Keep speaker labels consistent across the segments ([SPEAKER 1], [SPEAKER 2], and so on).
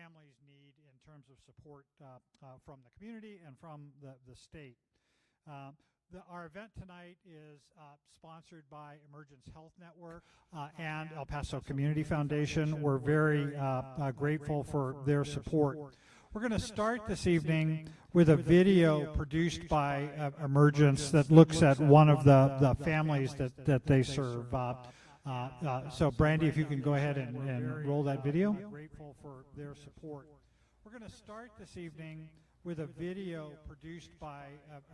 [SPEAKER 1] families need in terms of support from the community and from the state. Our event tonight is sponsored by Emergence Health Network and El Paso Community Foundation. We're very grateful for their support. We're going to start this evening with a video produced by Emergence that looks at one of the families that they serve. So Brandy, if you can go ahead and roll that video. Grateful for their support. We're going to start this evening with a video produced by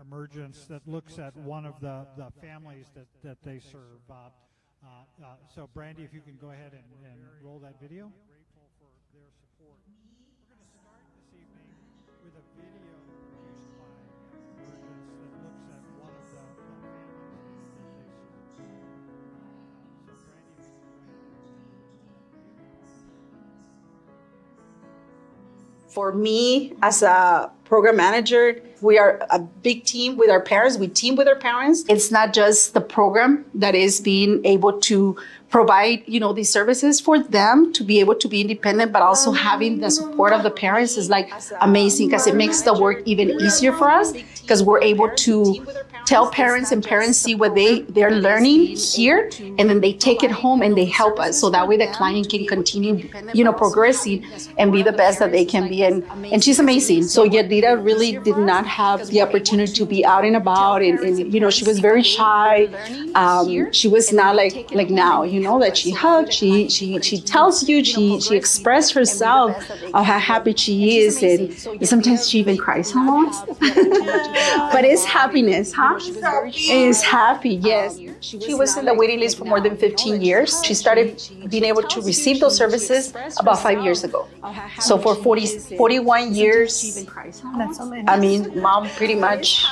[SPEAKER 1] Emergence that looks at one of the families that they serve. So Brandy, if you can go ahead and roll that video. Grateful for their support. We're going to start this evening with a video produced by Emergence that looks at one of the families that they serve. So Brandy, if you can go ahead and
[SPEAKER 2] For me, as a program manager, we are a big team with our parents. We team with our parents. It's not just the program that is being able to provide, these services for them to be able to be independent, but also having the support of the parents is like amazing because it makes the work even easier for us because we're able to tell parents and parents see what they're learning here, and then they take it home and they help us. So that way the client can continue, progressing and be the best that they can be. And she's amazing. So Yadira really did not have the opportunity to be out and about. And she was very shy. She was not like now, that she hugs, she tells you, she expressed herself of how happy she is. And sometimes she even cries almost. But it's happiness, huh? Is happy, yes. She was in the waiting list for more than 15 years. She started being able to receive those services about 5 years ago. So for 41 years, Mom pretty much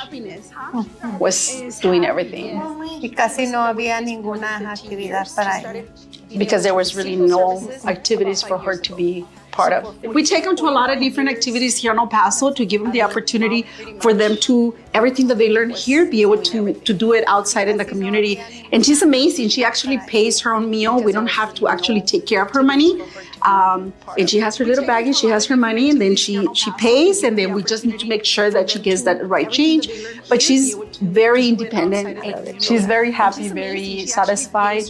[SPEAKER 2] was doing everything.
[SPEAKER 3] Y casi no había ninguna actividad para ella.
[SPEAKER 2] Because there was really no activities for her to be part of. We take them to a lot of different activities here in El Paso to give them the opportunity for them to, everything that they learn here, be able to do it outside in the community. And she's amazing. She actually pays her own meal. We don't have to actually take care of her money. And she has her little bag and she has her money, and then she pays, and then we just need to make sure that she gets that right change. But she's very independent. She's very happy, very satisfied,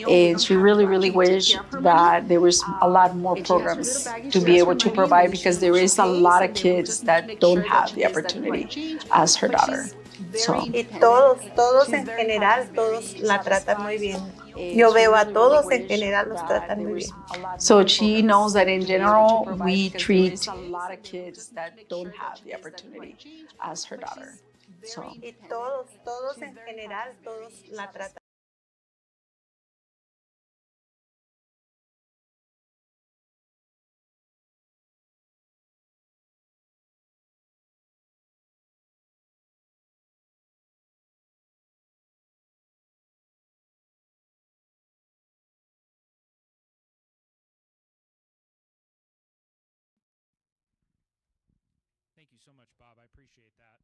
[SPEAKER 2] and she really, really wished that there was a lot more programs to be able to provide, because there is a lot of kids that don't have the opportunity as her daughter. So.
[SPEAKER 3] Y todos en general, todos la tratan muy bien. Yo veo a todos en general los tratan muy bien.
[SPEAKER 2] So she knows that in general, we treat a lot of kids that don't have the opportunity as her daughter. So.
[SPEAKER 3] Y todos en general, todos la tratan.
[SPEAKER 4] Thank you so much, Bob. I appreciate that.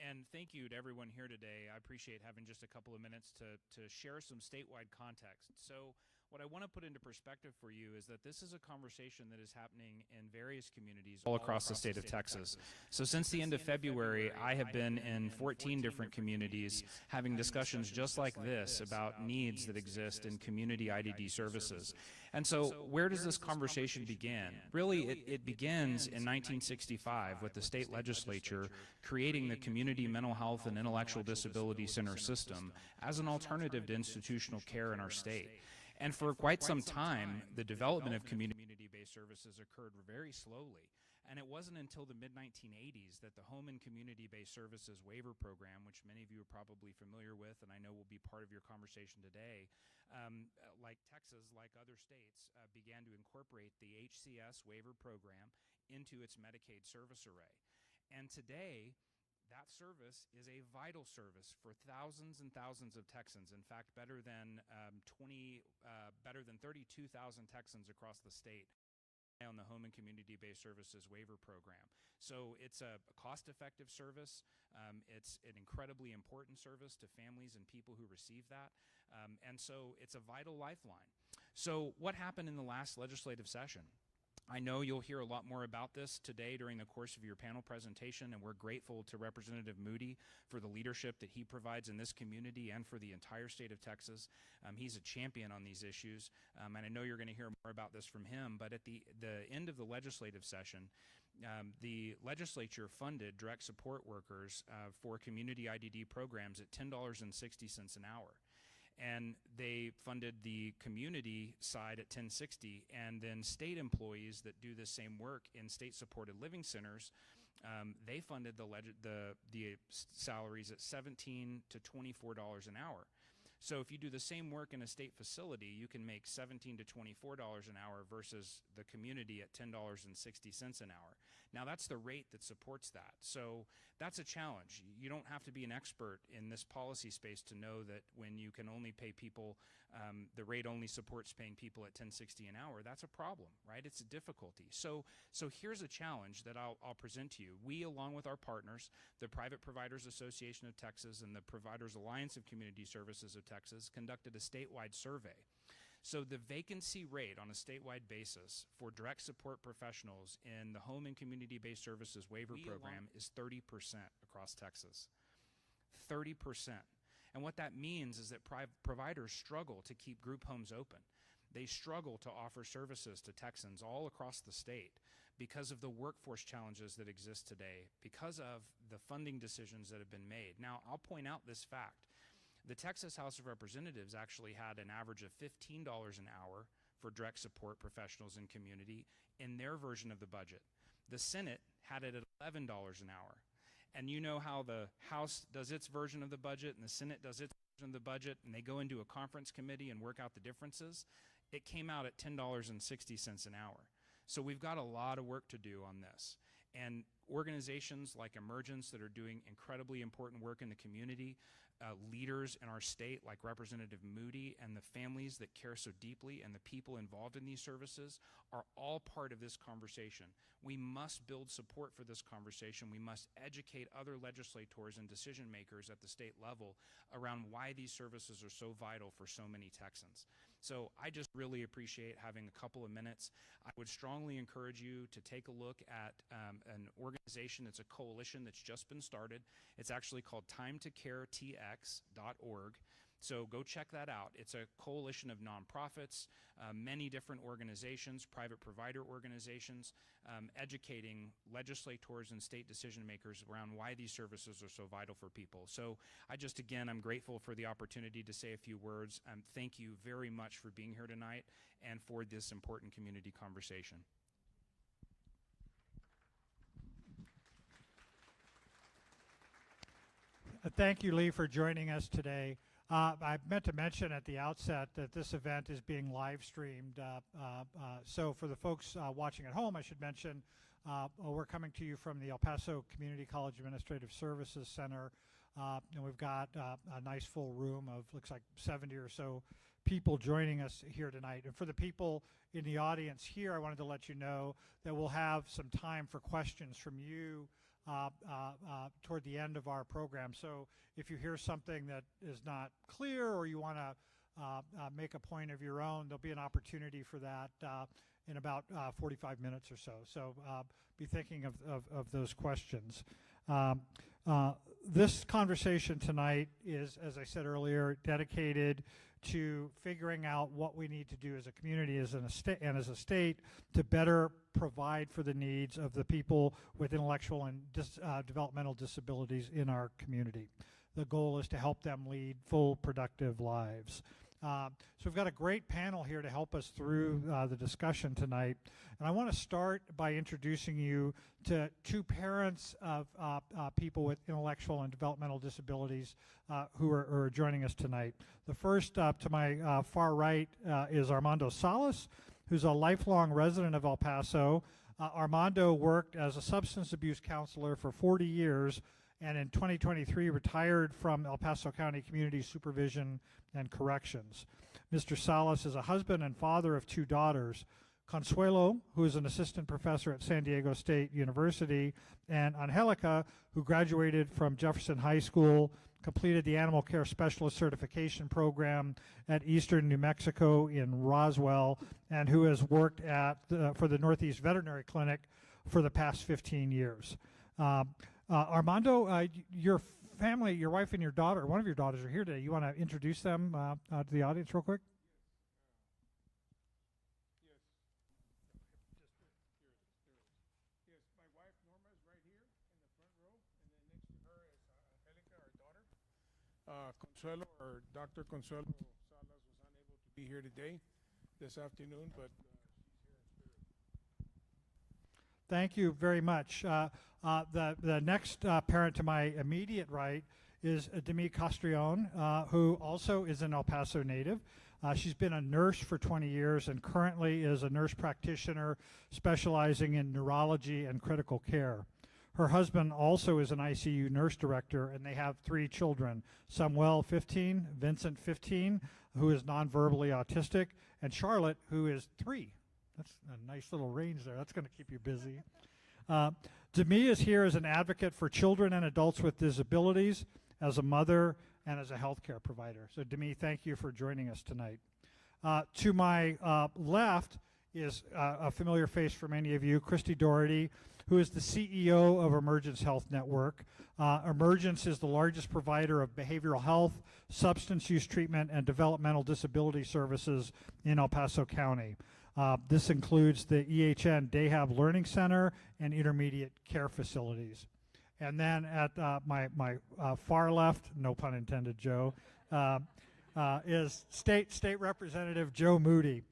[SPEAKER 4] And thank you to everyone here today. I appreciate having just a couple of minutes to share some statewide context. So what I want to put into perspective for you is that this is a conversation that is happening in various communities all across the state of Texas. So since the end of February, I have been in 14 different communities having discussions just like this about needs that exist in community IDD services. And so where does this conversation begin? Really, it begins in 1965 with the state legislature creating the Community Mental Health and Intellectual Disability Center system as an alternative to institutional care in our state. And for quite some time, the development of community-based services occurred very slowly. And it wasn't until the mid-1980s that the Home and Community-Based Services Waiver Program, which many of you are probably familiar with and I know will be part of your conversation today, like Texas, like other states, began to incorporate the HCS waiver program into its Medicaid service array. And today, that service is a vital service for thousands and thousands of Texans. In fact, better than 32,000 Texans across the state on the Home and Community-Based Services Waiver Program. So it's a cost-effective service. It's an incredibly important service to families and people who receive that. And so it's a vital lifeline. So what happened in the last legislative session? I know you'll hear a lot more about this today during the course of your panel presentation, and we're grateful to Representative Moody for the leadership that he provides in this community and for the entire state of Texas. He's a champion on these issues, and I know you're going to hear more about this from him, but at the end of the legislative session, the legislature funded direct support workers for community IDD programs at $10.60 an hour. And they funded the community side at $10.60, and then state employees that do the same work in state-supported living centers, they funded the salaries at $17 to $24 an hour. So if you do the same work in a state facility, you can make $17 to $24 an hour versus the community at $10.60 an hour. Now that's the rate that supports that. So that's a challenge. You don't have to be an expert in this policy space to know that when you can only pay people, the rate only supports paying people at $10.60 an hour. That's a problem, right? It's a difficulty. So here's a challenge that I'll present to you. We, along with our partners, the Private Providers Association of Texas and the Providers Alliance of Community Services of Texas, conducted a statewide survey. So the vacancy rate on a statewide basis for direct support professionals in the Home and Community-Based Services Waiver Program is 30% across Texas. 30%. And what that means is that providers struggle to keep group homes open. They struggle to offer services to Texans all across the state because of the workforce challenges that exist today, because of the funding decisions that have been made. Now, I'll point out this fact. The Texas House of Representatives actually had an average of $15 an hour for direct support professionals in community in their version of the budget. The Senate had it at $11 an hour. And you know how the House does its version of the budget and the Senate does its version of the budget, and they go into a conference committee and work out the differences? It came out at $10.60 an hour. So we've got a lot of work to do on this. And organizations like Emergence that are doing incredibly important work in the community, leaders in our state like Representative Moody and the families that care so deeply and the people involved in these services are all part of this conversation. We must build support for this conversation. We must educate other legislators and decision makers at the state level around why these services are so vital for so many Texans. So I just really appreciate having a couple of minutes. I would strongly encourage you to take a look at an organization. It's a coalition that's just been started. It's actually called timetocaretx.org. So go check that out. It's a coalition of nonprofits, many different organizations, private provider organizations, educating legislators and state decision makers around why these services are so vital for people. So I'm grateful for the opportunity to say a few words. Thank you very much for being here tonight and for this important community conversation.
[SPEAKER 1] Thank you, Lee, for joining us today. I meant to mention at the outset that this event is being live streamed. So for the folks watching at home, I should mention we're coming to you from the El Paso Community College Administrative Services Center. And we've got a nice full room of, looks like 70 or so people joining us here tonight. And for the people in the audience here, I wanted to let you know that we'll have some time for questions from you toward the end of our program. So if you hear something that is not clear or you want to make a point of your own, there'll be an opportunity for that in about 45 minutes or so. So be thinking of those questions. This conversation tonight is, as I said earlier, dedicated to figuring out what we need to do as a community and as a state to better provide for the needs of the people with intellectual and developmental disabilities in our community. The goal is to help them lead full, productive lives. So we've got a great panel here to help us through the discussion tonight. And I want to start by introducing you to two parents of people with intellectual and developmental disabilities who are joining us tonight. The first to my far right is Armando Salas, who's a lifelong resident of El Paso. Armando worked as a substance abuse counselor for 40 years and in 2023 retired from El Paso County Community Supervision and Corrections. Mr. Salas is a husband and father of two daughters Consuelo, who is an assistant professor at San Diego State University, and Angelica, who graduated from Jefferson High School, completed the Animal Care Specialist Certification Program at Eastern New Mexico in Roswell, and who has worked for the Northeast Veterinary Clinic for the past 15 years. Armando, your family, your wife and your daughter, one of your daughters are here today. You want to introduce them to the audience real quick?
[SPEAKER 5] Consuelo, or Dr. Consuelo Salas, was unable to be here today, this afternoon, but she's here in spirit.
[SPEAKER 1] Thank you very much. The next parent to my immediate right is Demi Castrillon, who also is an El Paso native. She's been a nurse for 20 years and currently is a nurse practitioner specializing in neurology and critical care. Her husband also is an ICU nurse director, and they have 3 children, Samuel, 15, Vincent, 15, who is nonverbally autistic, and Charlotte, who is 3. That's a nice little range there. That's going to keep you busy. Demi is here as an advocate for children and adults with disabilities, as a mother, and as a healthcare provider. So Demi, thank you for joining us tonight. To my left is a familiar face for many of you, Christy Doherty, who is the CEO of Emergence Health Network. Emergence is the largest provider of behavioral health, substance use treatment, and developmental disability services in El Paso County. This includes the EHN Dayhab Learning Center and intermediate care facilities. And then at my far left, no pun intended, Joe, is State Representative Joe Moody.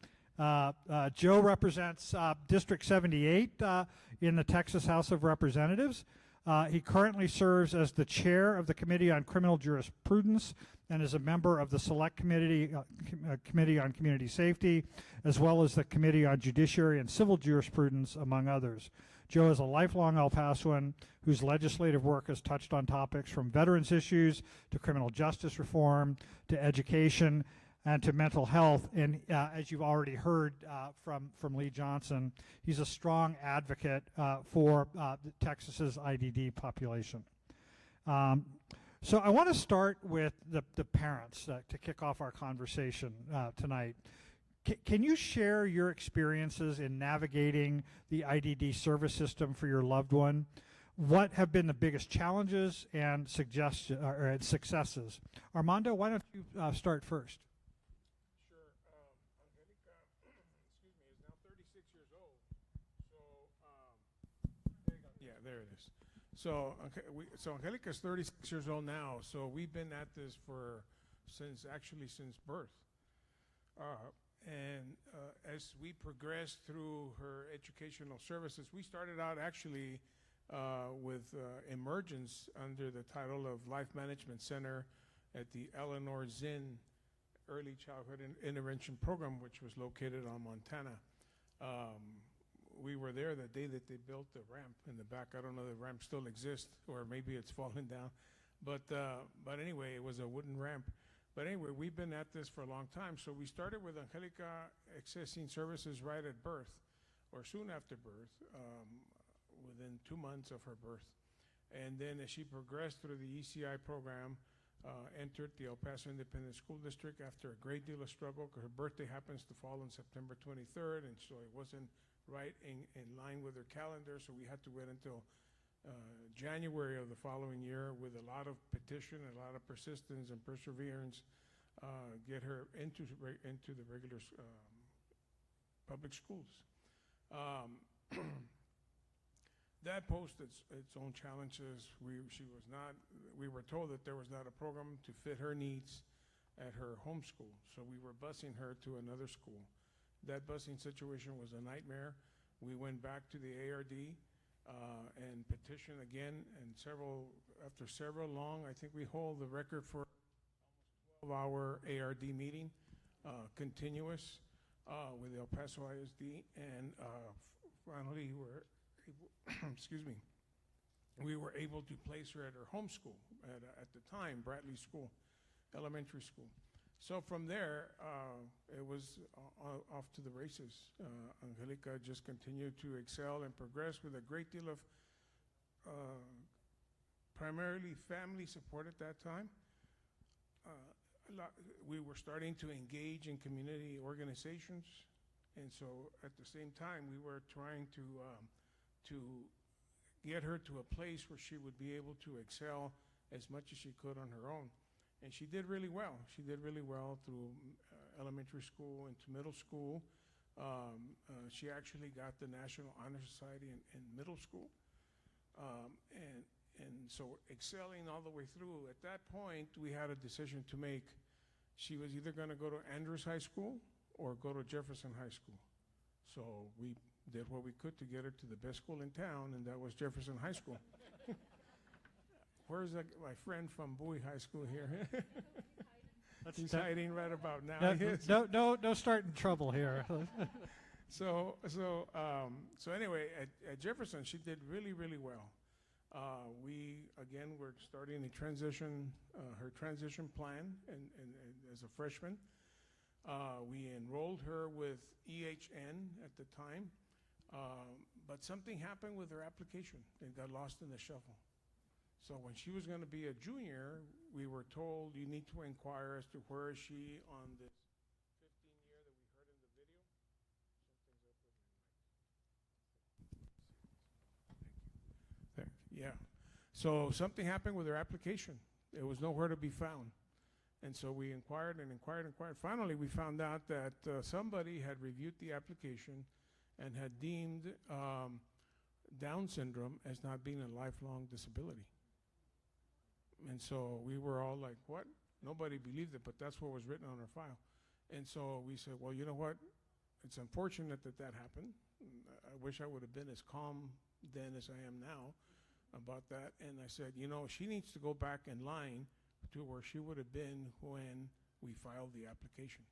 [SPEAKER 1] Joe represents District 78 in the Texas House of Representatives. He currently serves as the chair of the Committee on Criminal Jurisprudence and is a member of the Select Committee on Community Safety, as well as the Committee on Judiciary and Civil Jurisprudence, among others. Joe is a lifelong El Pasoan whose legislative work has touched on topics from veterans issues to criminal justice reform to education and to mental health. And as you've already heard from Lee Johnson, he's a strong advocate for Texas's IDD population. So I want to start with the parents to kick off our conversation tonight. Can you share your experiences in navigating the IDD service system for your loved one? What have been the biggest challenges and successes? Armando, why don't you start first?
[SPEAKER 5] Angelica, excuse me, is now 36 years old. So, yeah, there it is. So, Angelica is 36 years old now. So we've been at this since birth. And as we progressed through her educational services, we started out actually with Emergence under the title of Life Management Center at the Eleanor Zinn Early Childhood Intervention Program, which was located on Montana. We were there the day that they built the ramp in the back. I don't know if the ramp still exists, or maybe it's fallen down. But anyway, it was a wooden ramp. But anyway, we've been at this for a long time. So we started with Angelica accessing services right at birth, or soon after birth, within 2 months of her birth. And then as she progressed through the ECI program, entered the El Paso Independent School District after a great deal of struggle, because her birthday happens to fall on September 23rd, and so it wasn't right in line with her calendar, so we had to wait until January of the following year with a lot of petition, a lot of persistence and perseverance, get her into the regular public schools. That posed its own challenges. We were told that there was not a program to fit her needs at her home school, so we were busing her to another school. That busing situation was a nightmare. We went back to the ARD and petitioned again, and after several long, I think we hold the record for almost 12-hour ARD meeting, continuous, with El Paso ISD, and finally we were able to place her at her home school at the time, Bradley School, elementary school. So from there, it was off to the races. Angelica just continued to excel and progress with a great deal of primarily family support at that time. We were starting to engage in community organizations, and so at the same time, we were trying to get her to a place where she would be able to excel as much as she could on her own. And she did really well. She did really well through elementary school into middle school. She actually got the National Honor Society in middle school. And so excelling all the way through. At that point, we had a decision to make. She was either going to go to Andrews High School or go to Jefferson High School. So we did what we could to get her to the best school in town, and that was Jefferson High School. Where's my friend from Bowie High School here? He's hiding right about now.
[SPEAKER 1] No starting trouble here.
[SPEAKER 5] So anyway, at Jefferson, she did really, really well. We, again, were starting a transition, her transition plan and as a freshman. We enrolled her with EHN at the time, but something happened with her application. It got lost in the shuffle. So when she was going to be a junior, we were told, you need to inquire as to where is she on this 15-year that we heard in the video. Something's up with my mic. Yeah. So something happened with her application. It was nowhere to be found. And so we inquired and inquired and inquired. Finally, we found out that somebody had reviewed the application and had deemed Down syndrome as not being a lifelong disability. And so we were all like, what? Nobody believed it, but that's what was written on our file. And so we said, well, you know what? It's unfortunate that that happened. I wish I would have been as calm then as I am now about that. And I said, you know, she needs to go back in line to where she would have been when we filed the application.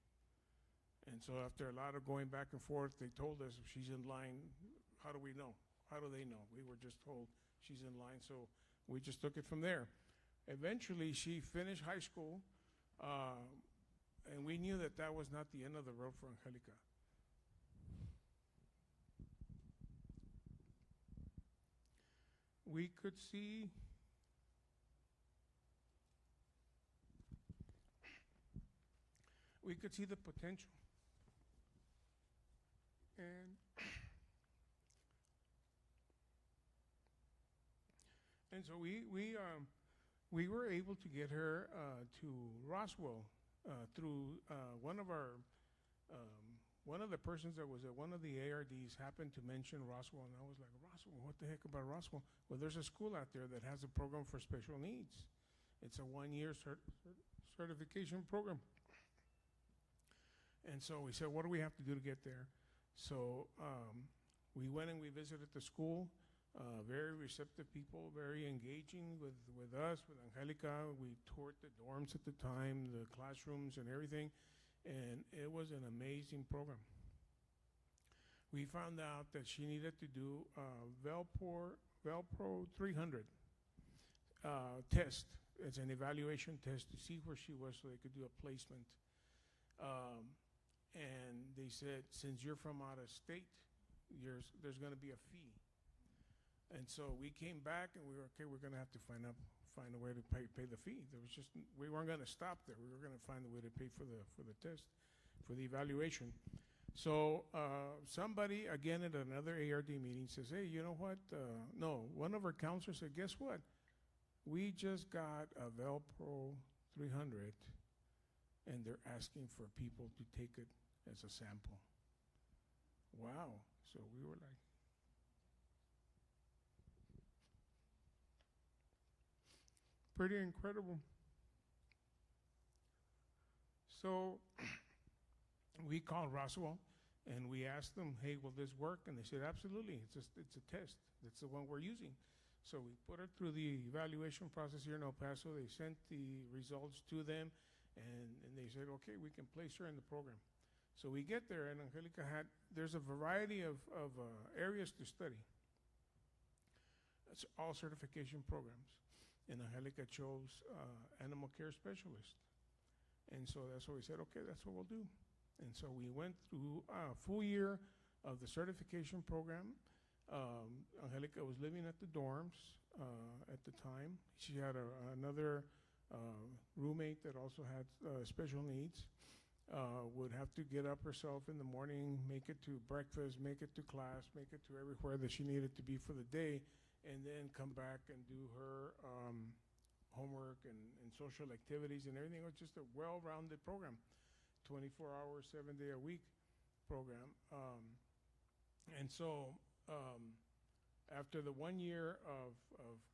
[SPEAKER 5] And so after a lot of going back and forth, they told us if she's in line, how do we know? How do they know? We were just told she's in line, so we just took it from there. Eventually, she finished high school, and we knew that that was not the end of the road for Angelica. We could see the potential. And so we were able to get her to Roswell through one of the persons that was at one of the ARDs happened to mention Roswell, and I was like, Roswell, what the heck about Roswell? Well, there's a school out there that has a program for special needs. It's a one-year certification program. And so we said, what do we have to do to get there? So we went and we visited the school. Very receptive people, very engaging with us, with Angelica. We toured the dorms at the time, the classrooms and everything, and it was an amazing program. We found out that she needed to do Velpro 300 test. It's an evaluation test to see where she was so they could do a placement. And they said, since you're from out of state, there's going to be a fee. And so we came back and we were, okay, we're going to have to find a way to pay the fee. We weren't going to stop there. We were going to find a way to pay for the test, for the evaluation. So somebody, again, at another ARD meeting says, hey, you know what? No, one of our counselors said, guess what? We just got a Velpro 300 and they're asking for people to take it as a sample. Wow. So we were like, pretty incredible. So we called Roswell and we asked them, hey, will this work? And they said, absolutely, it's a test. That's the one we're using. So we put her through the evaluation process here in El Paso. They sent the results to them, and they said, okay, we can place her in the program. So we get there, and Angelica there's a variety of areas to study. It's all certification programs. And Angelica chose animal care specialist. And so that's what we said, okay, that's what we'll do. And so we went through a full year of the certification program. Angelica was living at the dorms at the time. She had another roommate that also had special needs. Would have to get up herself in the morning, make it to breakfast, make it to class, make it to everywhere that she needed to be for the day, and then come back and do her homework and social activities and everything. It was just a well-rounded program, 24 hours, 7-day-a-week program. And so after the 1 year of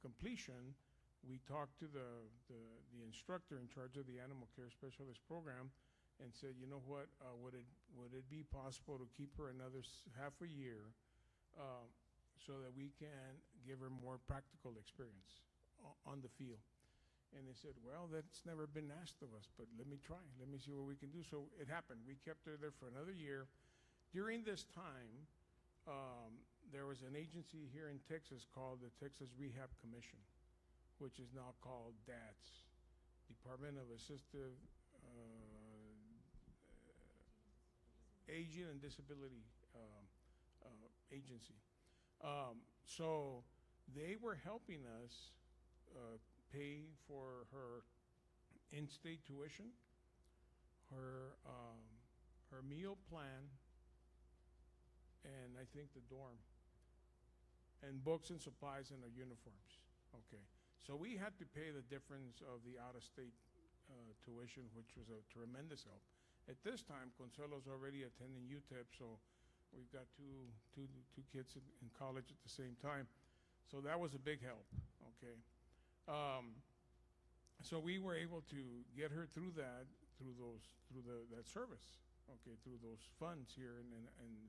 [SPEAKER 5] completion, we talked to the instructor in charge of the animal care specialist program and said, you know what, would it be possible to keep her another half a year so that we can give her more practical experience on the field? And they said, well, that's never been asked of us, but let me try. Let me see what we can do. So it happened. We kept her there for another year. During this time, there was an agency here in Texas called the Texas Rehab Commission, which is now called DADS, Department of Assistive Aging and Disability Agency. So they were helping us pay for her in-state tuition, her meal plan, and I think the dorm, and books and supplies and her uniforms. Okay, so we had to pay the difference of the out-of-state tuition, which was a tremendous help. At this time, Consuelo's already attending UTEP, so we've got two kids in college at the same time. So that was a big help, okay? So we were able to get her through that, that service, okay, through those funds here and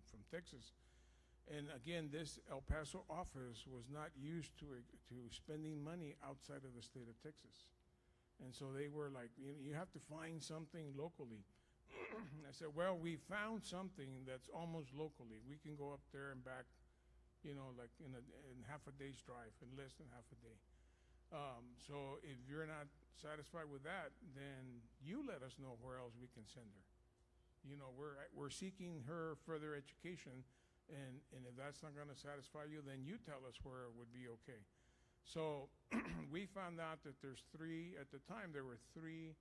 [SPEAKER 5] from Texas. And again, this El Paso office was not used to spending money outside of the state of Texas. And so they were like, you have to find something locally. I said, well, we found something that's almost locally. We can go up there and back, like in half a day's drive, in less than half a day. So if you're not satisfied with that, then you let us know where else we can send her. We're seeking her further education, and if that's not going to satisfy you, then you tell us where it would be okay. So we found out that there were three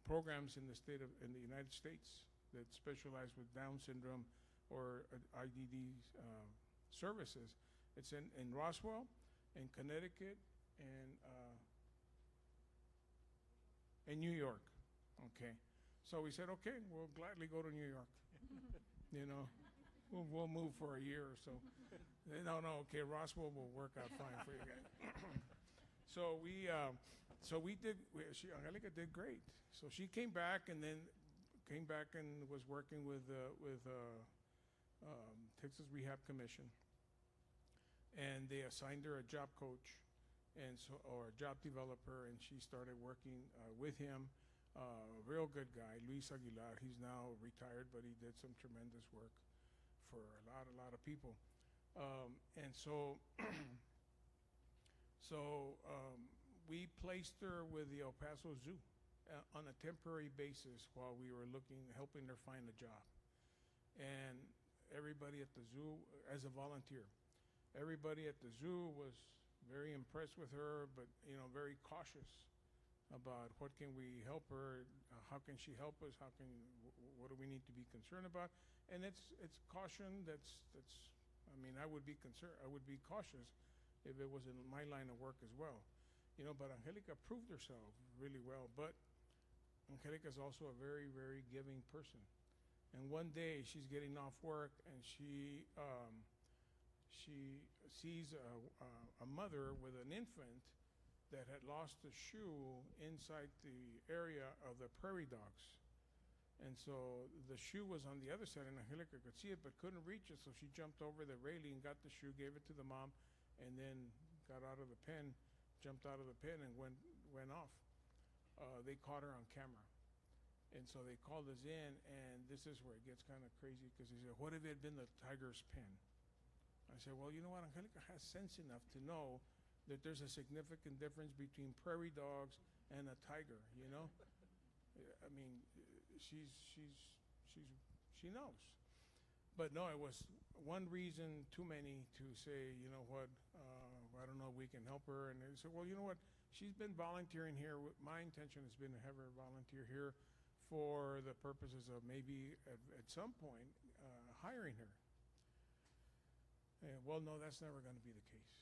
[SPEAKER 5] programs in the United States that specialize with Down syndrome or IDD services. It's in Roswell, in Connecticut, and New York. Okay, so we said, okay, we'll gladly go to New York. We'll move for a year or so. No, okay, Roswell will work out fine for you guys. So Angelica did great. So she came back and was working with Texas Rehab Commission, and they assigned her a job coach or a job developer, and she started working with him. Real good guy, Luis Aguilar. He's now retired, but he did some tremendous work for a lot of people. And so we placed her with the El Paso Zoo on a temporary basis while we were helping her find a job. And everybody at the zoo, as a volunteer, everybody at the zoo was very impressed with her, but very cautious about what can we help her, how can she help us, what do we need to be concerned about. And it's caution I would be concerned, I would be cautious if it was in my line of work as well. But Angelica proved herself really well. But Angelica is also a very, very giving person. And one day she's getting off work and she sees a mother with an infant that had lost a shoe inside the area of the prairie dogs. And so the shoe was on the other side, and Angelica could see it but couldn't reach it, so she jumped over the railing, got the shoe, gave it to the mom, and then got out of the pen, jumped out of the pen, and went off. They caught her on camera. And so they called us in, and this is where it gets kind of crazy, because they said, what if it had been the tiger's pen? I said, well, you know what, Angelica has sense enough to know that there's a significant difference between prairie dogs and a tiger, I mean, she knows. But no, it was one reason too many to say, you know what, I don't know, we can help her. And they said, well, you know what, she's been volunteering here. My intention has been to have her volunteer here for the purposes of maybe at some point hiring her. And, well, no, that's never going to be the case.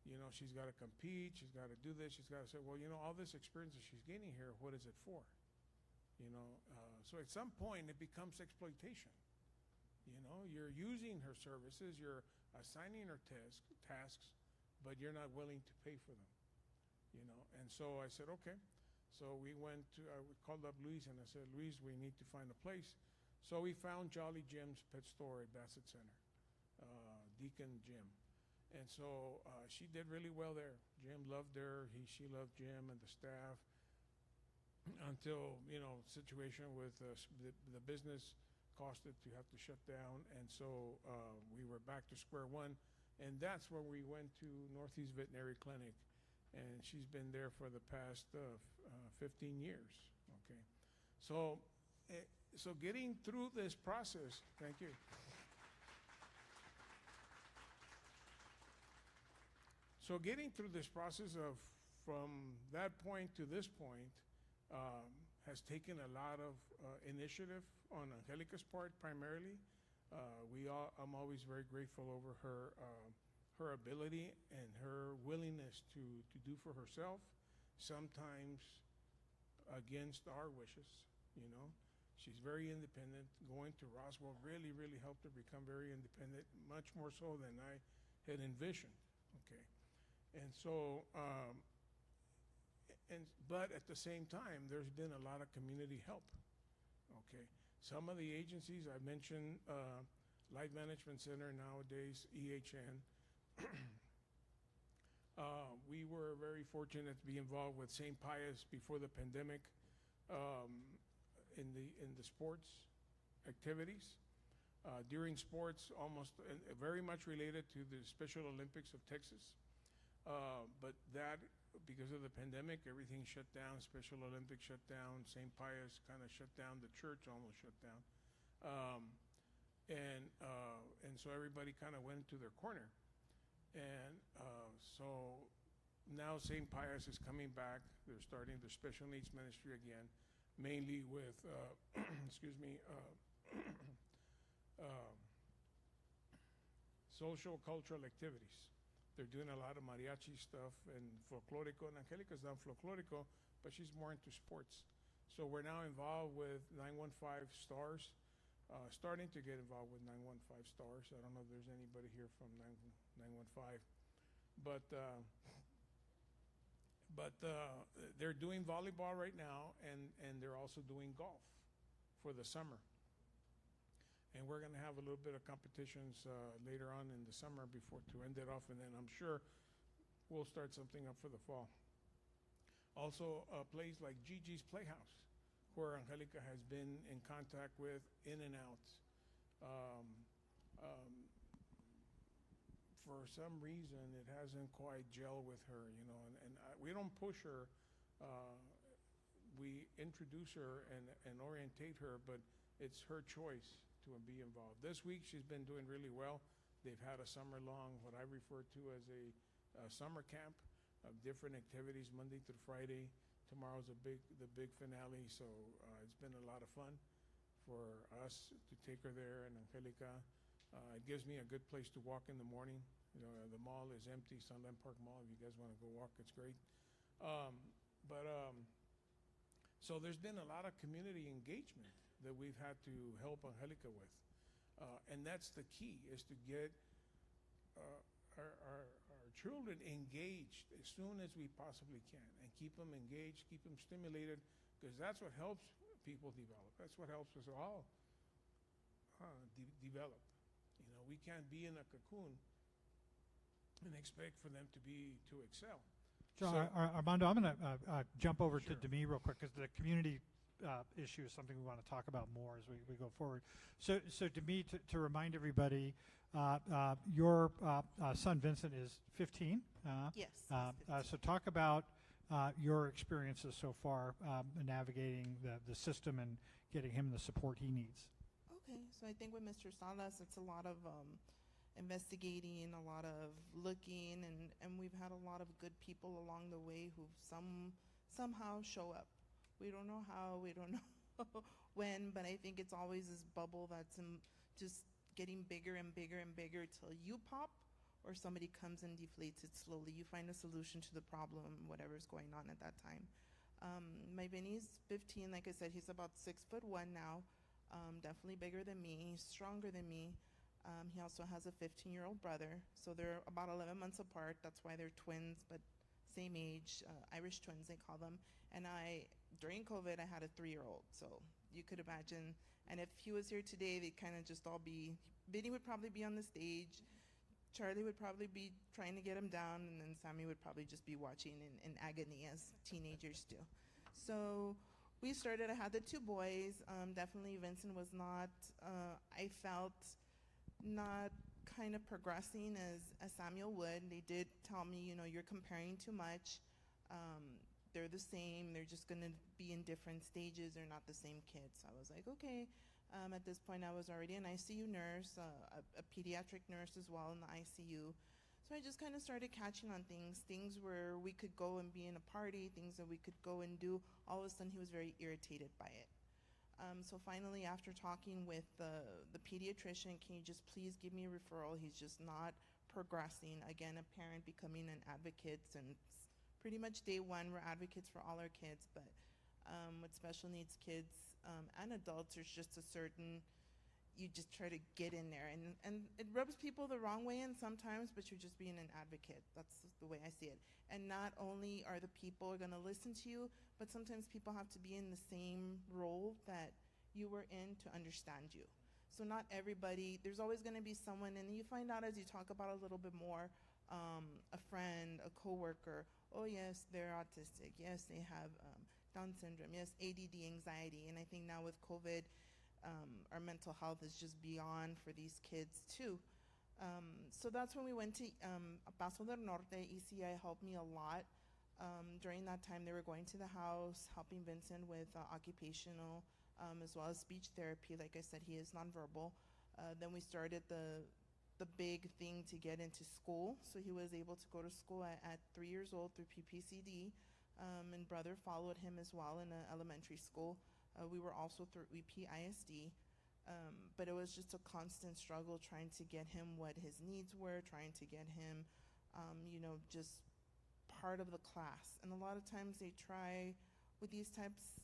[SPEAKER 5] You know, she's got to compete, she's got to do this, she's got to say, well, you know, all this experience that she's gaining here, what is it for? You know, so at some point it becomes exploitation. You know, you're using her services, you're assigning her tasks, but you're not willing to pay for them. You know, and so I said, okay. So we went to, I called up Luis and I said, Luis, we need to find a place. So we found Jolly Jim's pet store at Bassett Center, Deacon Jim. And so she did really well there. Jim loved her, she loved Jim and the staff until, you know, situation with the business caused it to have to shut down. And so we were back to square one. And that's when we went to Northeast Veterinary Clinic. And she's been there for the past 15 years, okay? So, so getting through this process, thank you. So getting through this process of from that point to this point has taken a lot of initiative on Angelica's part primarily. I'm always very grateful over her her ability and her willingness to do for herself, sometimes against our wishes, you know. She's very independent. Going to Roswell really, really helped her become very independent, much more so than I had envisioned, okay. And so, but at the same time, there's been a lot of community help, okay. Some of the agencies, I mentioned Life Management Center nowadays, EHN. We were very fortunate to be involved with St. Pius before the pandemic in the sports activities. During sports, almost very much related to the Special Olympics of Texas. But that, because of the pandemic, everything shut down. Special Olympics shut down. St. Pius kind of shut down. The church almost shut down. And so everybody kind of went to their corner. And so now St. Pius is coming back. They're starting their special needs ministry again, mainly with, excuse me, social cultural activities. They're doing a lot of mariachi stuff and folklorico, and Angelica's done folklorico, but she's more into sports. So we're now involved with 915 Stars, starting to get involved with 915 Stars. I don't know if there's anybody here from 915, but they're doing volleyball right now, and they're also doing golf for the summer. And we're going to have a little bit of competitions later on in the summer before to end it off, and then I'm sure we'll start something up for the fall. Also, a place like Gigi's Playhouse, where Angelica has been in contact with in and out. For some reason, it hasn't quite gelled with her, you know, and we don't push her. We introduce her and orientate her, but it's her choice to be involved. This week, she's been doing really well. They've had a summer-long, what I refer to as a summer camp of different activities, Monday through Friday. Tomorrow's the big finale, so it's been a lot of fun for us to take her there, and Angelica. It gives me a good place to walk in the morning. You know, the mall is empty, Sunland Park Mall. If you guys want to go walk, it's great. So there's been a lot of community engagement that we've had to help Angelica with. And that's the key, is to get our children engaged as soon as we possibly can, and keep them engaged, keep them stimulated, because that's what helps people develop. That's what helps us all develop. You know, we can't be in a cocoon and expect for them to excel.
[SPEAKER 1] So, Armando, I'm going to jump over to Demi real quick, because the community issue is something we want to talk about more as we go forward. So Demi, to remind everybody, your son Vincent is 15.
[SPEAKER 3] Yes.
[SPEAKER 1] So talk about your experiences so far navigating the system and getting him the support he needs.
[SPEAKER 6] Okay, so I think with Mr. Salas, it's a lot of investigating, a lot of looking, and we've had a lot of good people along the way who somehow show up. We don't know how, we don't know when, but I think it's always this bubble that's just getting bigger and bigger and bigger till you pop or somebody comes and deflates it slowly. You find a solution to the problem, whatever's going on at that time. My Vinny's 15, like I said, he's about 6'1" now. Definitely bigger than me, stronger than me. He also has a 15-year-old brother, so they're about 11 months apart. That's why they're twins, but same age, Irish twins they call them. And during COVID, I had a 3-year-old, so you could imagine. And if he was here today, they'd kind of just all be, Vinny would probably be on the stage, Charlie would probably be trying to get him down, and then Sammy would probably just be watching in agony as teenagers do. So we started, I had the 2 boys. Definitely Vincent was not, I felt, not kind of progressing as Samuel would. They did tell me, you know, you're comparing too much. They're the same. They're just going to be in different stages. They're not the same kids. So I was like, okay. At this point, I was already an ICU nurse, a pediatric nurse as well in the ICU. So I just kind of started catching on things where we could go and be in a party, things that we could go and do. All of a sudden, he was very irritated by it. So finally, after talking with the pediatrician, can you just please give me a referral? He's just not progressing. Again, a parent becoming an advocate, and pretty much day one, we're advocates for all our kids, but with special needs kids and adults, there's just a certain, you just try to get in there, and it rubs people the wrong way and sometimes, but you're just being an advocate. That's the way I see it. And not only are the people going to listen to you, but sometimes people have to be in the same role that you were in to understand you. So not everybody, there's always going to be someone, and you find out as you talk about it a little bit more, a friend, a coworker, oh yes, they're autistic, yes, they have Down syndrome, yes, ADD, anxiety, and I think now with COVID, our mental health is just beyond for these kids too. So that's when we went to Paso del Norte. ECI helped me a lot. During that time, they were going to the house, helping Vincent with occupational as well as speech therapy. Like I said, he is nonverbal. Then we started the big thing to get into school. So he was able to go to school at 3 years old through PPCD. And brother followed him as well in elementary school. We were also through EPISD, but it was just a constant struggle trying to get him what his needs were, trying to get him, just part of the class. And a lot of times they try, with these types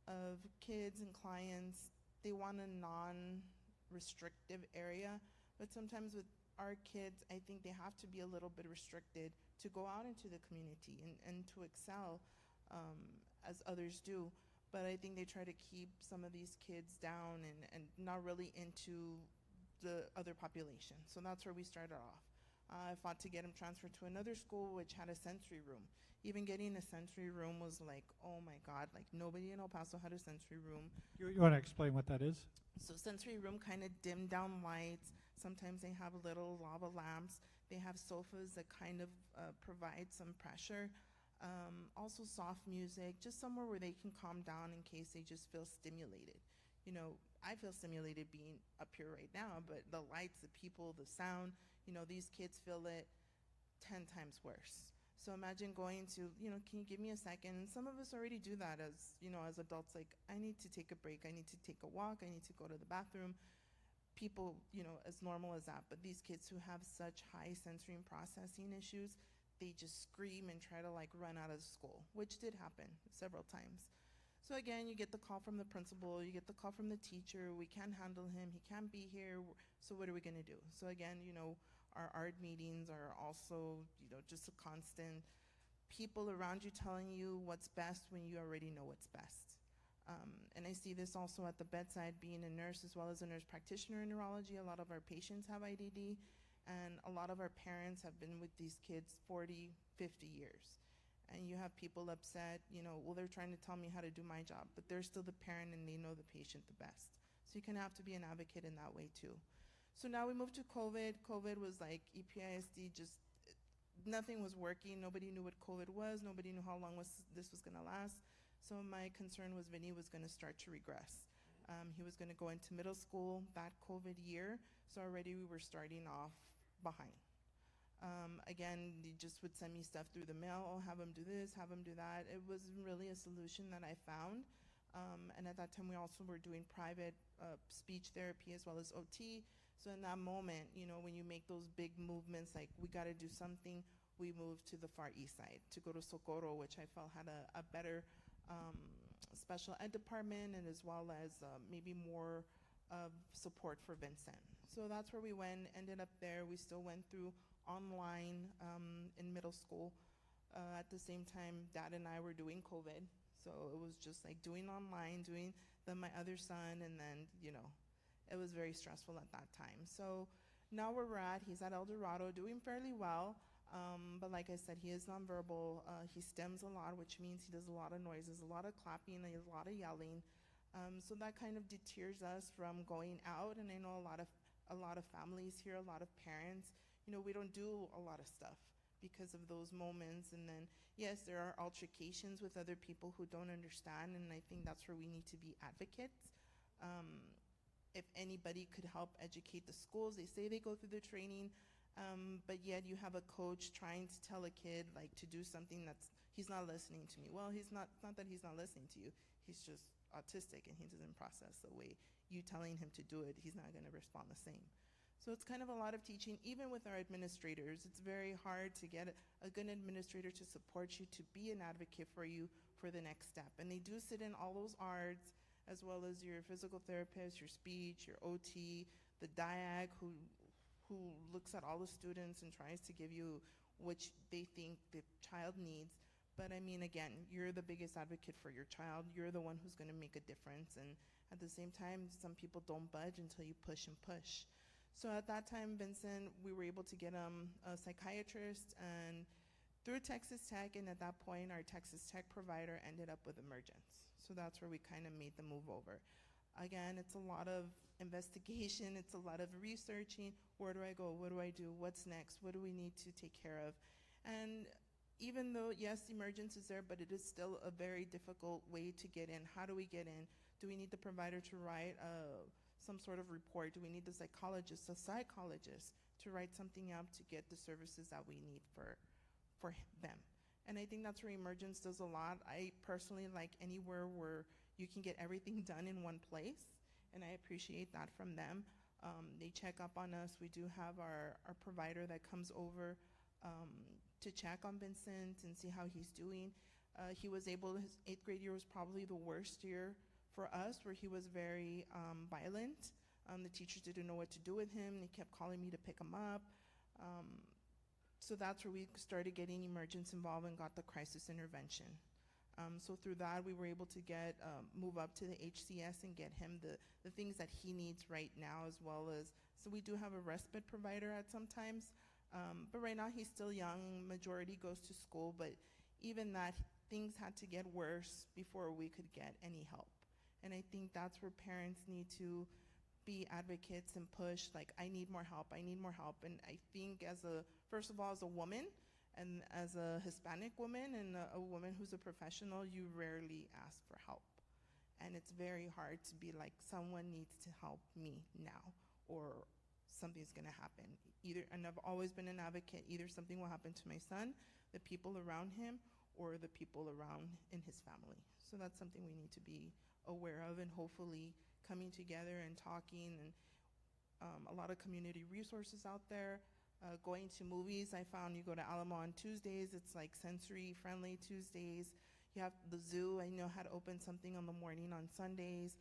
[SPEAKER 6] of kids and clients, they want a non-restrictive area, but sometimes with our kids, I think they have to be a little bit restricted to go out into the community and to excel as others do. But I think they try to keep some of these kids down and not really into the other population. So that's where we started off. I fought to get him transferred to another school which had a sensory room. Even getting a sensory room was like, oh my God, like nobody in El Paso had a sensory room.
[SPEAKER 1] You want to explain what that is?
[SPEAKER 6] So sensory room kind of dim down lights. Sometimes they have little lava lamps. They have sofas that kind of provide some pressure. Also soft music, just somewhere where they can calm down in case they just feel stimulated. You know, I feel stimulated being up here right now, but the lights, the people, the sound, these kids feel it 10 times worse. So imagine going to, can you give me a second? And some of us already do that as adults, like, I need to take a break, I need to take a walk, I need to go to the bathroom. People, as normal as that, but these kids who have such high sensory and processing issues, they just scream and try to like run out of school, which did happen several times. So again, you get the call from the principal, you get the call from the teacher, we can't handle him, he can't be here, so what are we gonna do? So again, our ARD meetings are also, just a constant people around you telling you what's best when you already know what's best. And I see this also at the bedside, being a nurse as well as a nurse practitioner in neurology. A lot of our patients have IDD, and a lot of our parents have been with these kids 40, 50 years. And you have people upset, well, they're trying to tell me how to do my job, but they're still the parent and they know the patient the best. So you kind of have to be an advocate in that way too. So now we moved to COVID. COVID was like EPISD, just nothing was working. Nobody knew what COVID was. Nobody knew how long this was going to last. So my concern was Vinny was going to start to regress. He was going to go into middle school that COVID year, so already we were starting off behind. Again, they just would send me stuff through the mail, oh, have him do this, have him do that. It wasn't really a solution that I found. And at that time, we also were doing private speech therapy as well as OT. So in that moment, you know, when you make those big movements, like we got to do something, we moved to the far east side to go to Socorro, which I felt had a better special ed department, and as well as maybe more support for Vincent. So that's where we went, ended up there. We still went through online in middle school. At the same time, Dad and I were doing COVID. So it was just like doing online, doing my other son, and then, you know, it was very stressful at that time. So now where we're at, he's at El Dorado doing fairly well. But like I said, he is nonverbal. He stems a lot, which means he does a lot of noises, a lot of clapping, a lot of yelling. So that kind of deters us from going out. And I know a lot of families here, a lot of parents, you know, we don't do a lot of stuff because of those moments. And then, yes, there are altercations with other people who don't understand, and I think that's where we need to be advocates. If anybody could help educate the schools, they say they go through the training, but yet you have a coach trying to tell a kid like to do something he's not listening to me. Well, it's not that he's not listening to you, he's just autistic and he doesn't process the way you telling him to do it. He's not going to respond the same. So it's kind of a lot of teaching, even with our administrators. It's very hard to get a good administrator to support you, to be an advocate for you for the next step. And they do sit in all those ARDs, as well as your physical therapist, your speech, your OT, the DIAG, who looks at all the students and tries to give you what they think the child needs. But I mean, again, you're the biggest advocate for your child. You're the one who's going to make a difference. And at the same time, some people don't budge until you push and push. So at that time, Vincent, we were able to get a psychiatrist, and through Texas Tech, and at that point, our Texas Tech provider ended up with Emergence. So that's where we kind of made the move over. Again, it's a lot of investigation, it's a lot of researching. Where do I go? What do I do? What's next? What do we need to take care of? And even though, yes, Emergence is there, but it is still a very difficult way to get in. How do we get in? Do we need the provider to write some sort of report? Do we need the psychologist, a psychologist, to write something up to get the services that we need for them? And I think that's where Emergence does a lot. I personally like anywhere where you can get everything done in one place, and I appreciate that from them. They check up on us. We do have our provider that comes over to check on Vincent and see how he's doing. He was able, his 8th grade year was probably the worst year for us, where he was very violent. The teachers didn't know what to do with him. They kept calling me to pick him up. So that's where we started getting Emergence involved and got the crisis intervention. So through that, we were able to move up to the HCS and get him the things that he needs right now, as well as, so we do have a respite provider at sometimes. But right now he's still young, majority goes to school, but even that, things had to get worse before we could get any help. And I think that's where parents need to be advocates and push, like, I need more help, I need more help. And I think first of all, as a woman, and as a Hispanic woman and a woman who's a professional, you rarely ask for help. And it's very hard to be like, someone needs to help me now, or something's gonna happen. And I've always been an advocate, either something will happen to my son, the people around him, or the people around in his family. So that's something we need to be aware of, and hopefully coming together and talking, and a lot of community resources out there. Going to movies, I found you go to Alamo on Tuesdays, it's like sensory friendly Tuesdays. You have the zoo, I know how to open something on the morning on Sundays.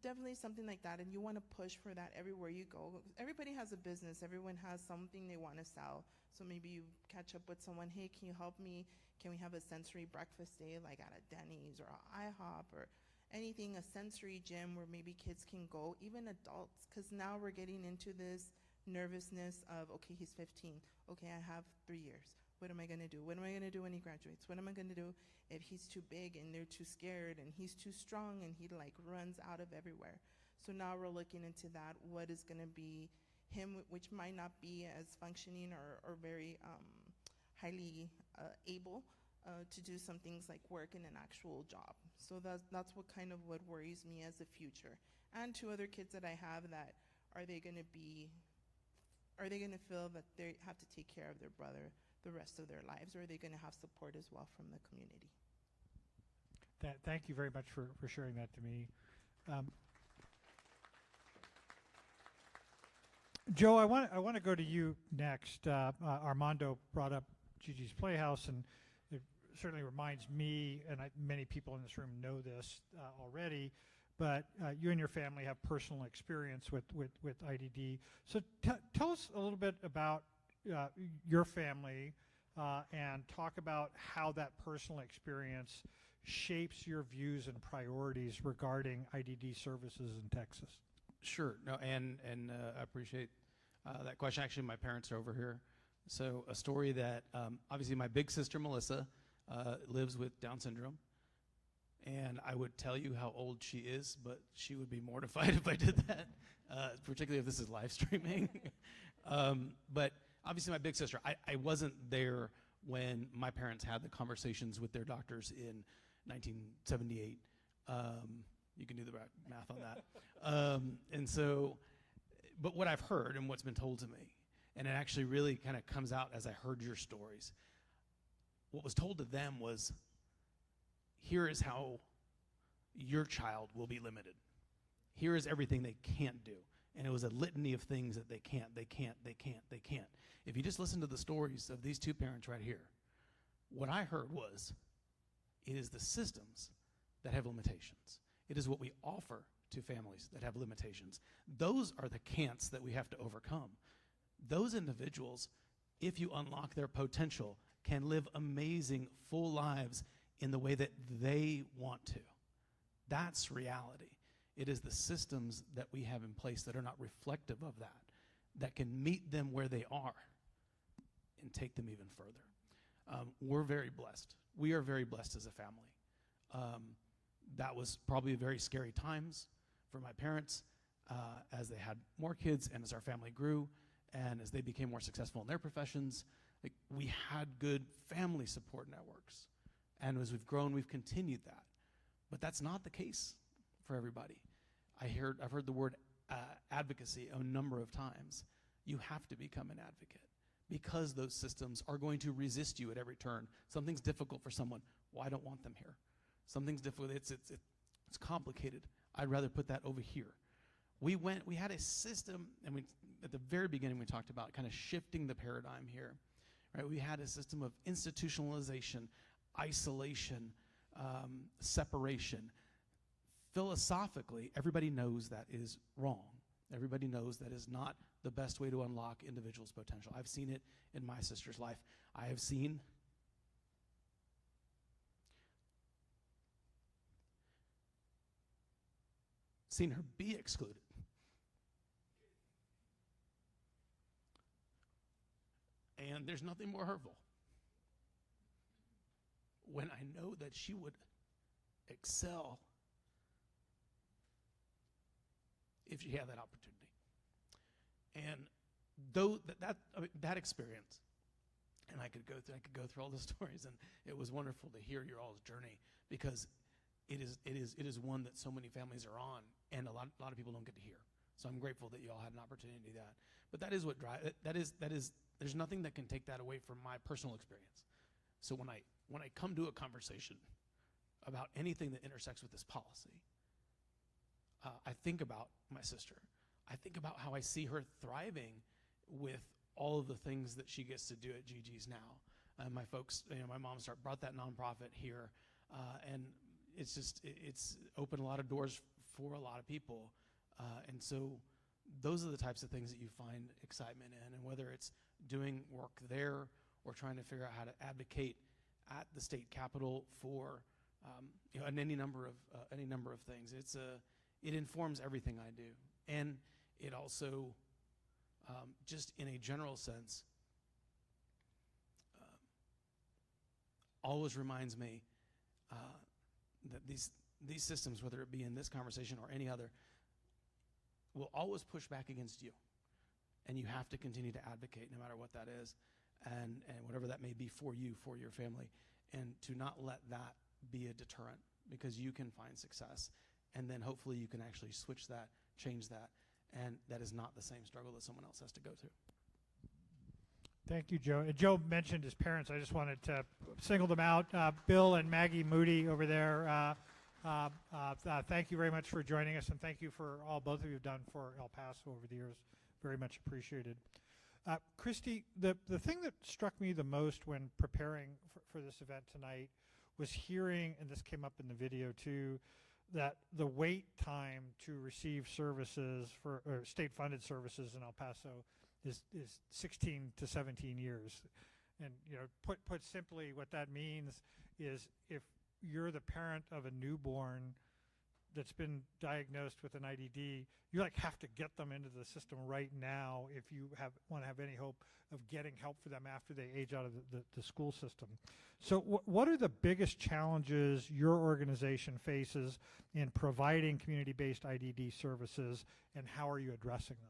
[SPEAKER 6] Definitely something like that, and you want to push for that everywhere you go. Everybody has a business, everyone has something they want to sell. So maybe you catch up with someone, hey, can you help me? Can we have a sensory breakfast day like at a Denny's or IHOP, or anything, a sensory gym where maybe kids can go, even adults, because now we're getting into this nervousness of, okay, he's 15, okay, I have 3 years. What am I gonna do? What am I gonna do when he graduates? What am I gonna do if he's too big and they're too scared, and he's too strong and he like runs out of everywhere? So now we're looking into that. What is gonna be him, which might not be as functioning or very highly able to do some things like work in an actual job. So that's what kind of what worries me as the future. And two other kids that I have, that are they going to feel that they have to take care of their brother the rest of their lives, or are they going to have support as well from the community?
[SPEAKER 1] Thank you very much for sharing that to me. Joe, I want to go to you next. Armando brought up Gigi's Playhouse, and it certainly reminds me, and many people in this room know this already, but you and your family have personal experience with IDD. So tell us a little bit about your family and talk about how that personal experience shapes your views and priorities regarding IDD services in Texas.
[SPEAKER 7] Sure. No, and I appreciate that question. Actually, my parents are over here. So a story that obviously my big sister Melissa lives with Down syndrome, and I would tell you how old she is, but she would be mortified if I did that, particularly if this is live streaming. But obviously, my big sister. I wasn't there when my parents had the conversations with their doctors in 1978. You can do the math on that. And so, but what I've heard and what's been told to me, and it actually really kind of comes out as I heard your stories, what was told to them was, here is how your child will be limited. Here is everything they can't do. And it was a litany of things that they can't. If you just listen to the stories of these two parents right here, what I heard was, it is the systems that have limitations. It is what we offer to families that have limitations. Those are the can'ts that we have to overcome. Those individuals, if you unlock their potential, can live amazing, full lives in the way that they want to. That's reality. It is the systems that we have in place that are not reflective of that, that can meet them where they are and take them even further. We're very blessed. We are very blessed as a family. That was probably very scary times for my parents as they had more kids and as our family grew and as they became more successful in their professions. Like, we had good family support networks. And as we've grown, we've continued that. But that's not the case for everybody. I've heard the word advocacy a number of times. You have to become an advocate because those systems are going to resist you at every turn. Something's difficult for someone. Well, I don't want them here. Something's difficult. It's complicated. I'd rather put that over here. We had a system, and at the very beginning we talked about kind of shifting the paradigm here. Right? We had a system of institutionalization, isolation, separation. Philosophically, everybody knows that is wrong. Everybody knows that is not the best way to unlock individuals' potential. I've seen it in my sister's life. I have seen her be excluded. And there's nothing more hurtful when I know that she would excel if she had that opportunity. And though that experience, and I could go through all the stories, and it was wonderful to hear your all's journey, because it is one that so many families are on, and a lot of people don't get to hear. So I'm grateful that you all had an opportunity to do that. But that is what drives. That is. There's nothing that can take that away from my personal experience. So when I come to a conversation about anything that intersects with this policy, I think about my sister. I think about how I see her thriving with all of the things that she gets to do at Gigi's now. My folks, my mom brought that nonprofit here, and it's opened a lot of doors for a lot of people. And so those are the types of things that you find excitement in, and whether it's doing work there or trying to figure out how to advocate at the state capitol for any number of things. It informs everything I do, and it also just in a general sense always reminds me that these systems, whether it be in this conversation or any other, will always push back against you. And you have to continue to advocate no matter what that is. and whatever that may be for you, for your family, and to not let that be a deterrent, because you can find success, and then hopefully you can actually switch that, change that, and that is not the same struggle that someone else has to go through.
[SPEAKER 1] Thank you, Joe. Joe mentioned his parents. I just wanted to single them out. Bill and Maggie Moody over there. Thank you very much for joining us, and thank you for all both of you have done for El Paso over the years. Very much appreciated. Christy, the thing that struck me the most when preparing for this event tonight was hearing, and this came up in the video too, that the wait time to receive services for state-funded services in El Paso is 16 to 17 years. And put simply, what that means is if you're the parent of a newborn that's been diagnosed with an IDD, you have to get them into the system right now if you want to have any hope of getting help for them after they age out of the school system. So what are the biggest challenges your organization faces in providing community-based IDD services, and how are you addressing them?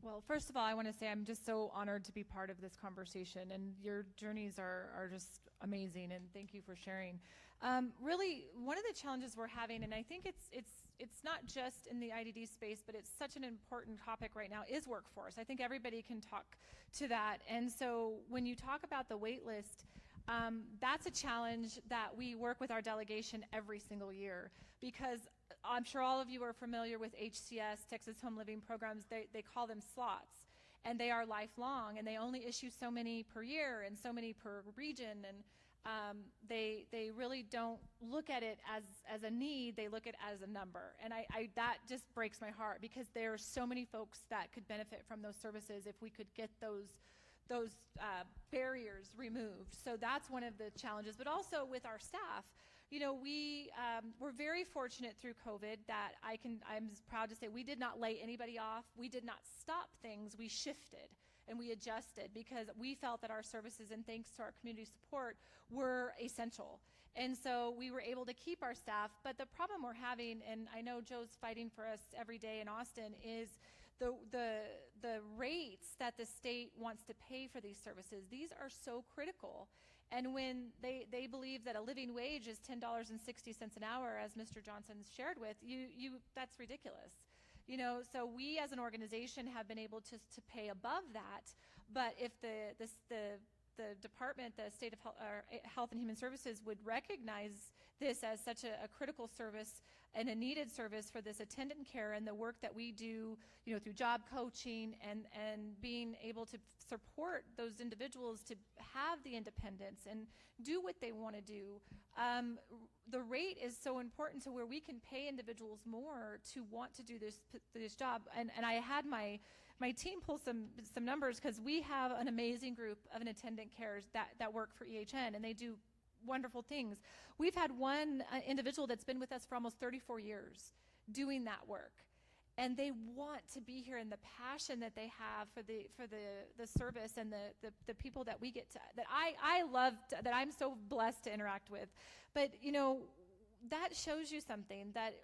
[SPEAKER 8] Well, first of all, I want to say I'm just so honored to be part of this conversation, and your journeys are just amazing, and thank you for sharing. Really, one of the challenges we're having, and I think it's not just in the IDD space, but it's such an important topic right now, is workforce. I think everybody can talk to that. And so when you talk about the wait list, that's a challenge that we work with our delegation every single year, because I'm sure all of you are familiar with HCS, Texas Home Living Programs. They call them slots, and they are lifelong, and they only issue so many per year and so many per region, and they really don't look at it as a need. They look at it as a number, and that just breaks my heart, because there are so many folks that could benefit from those services if we could get those barriers removed. So that's one of the challenges. But also with our staff, we're very fortunate through COVID that I'm proud to say we did not lay anybody off. We did not stop things. We shifted and we adjusted, because we felt that our services, and thanks to our community support, were essential. And so we were able to keep our staff. But the problem we're having, and I know Joe's fighting for us every day in Austin, is the rates that the state wants to pay for these services. These are so critical. And when they believe that a living wage is $10.60 an hour, as Mr. Johnson shared with you, that's ridiculous. So we as an organization have been able to pay above that. But if the department, the State of Health and Human Services, would recognize this as such a critical service and a needed service for this attendant care, and the work that we do, through job coaching and being able to support those individuals to have the independence and do what they want to do. The rate is so important to where we can pay individuals more to want to do this job. And I had my team pull some numbers, because we have an amazing group of attendant carers that work for EHN, and they do wonderful things. We've had one individual that's been with us for almost 34 years doing that work, and they want to be here, and the passion that they have for the service and the people that we get to, that I love, that I'm so blessed to interact with. But that shows you something, that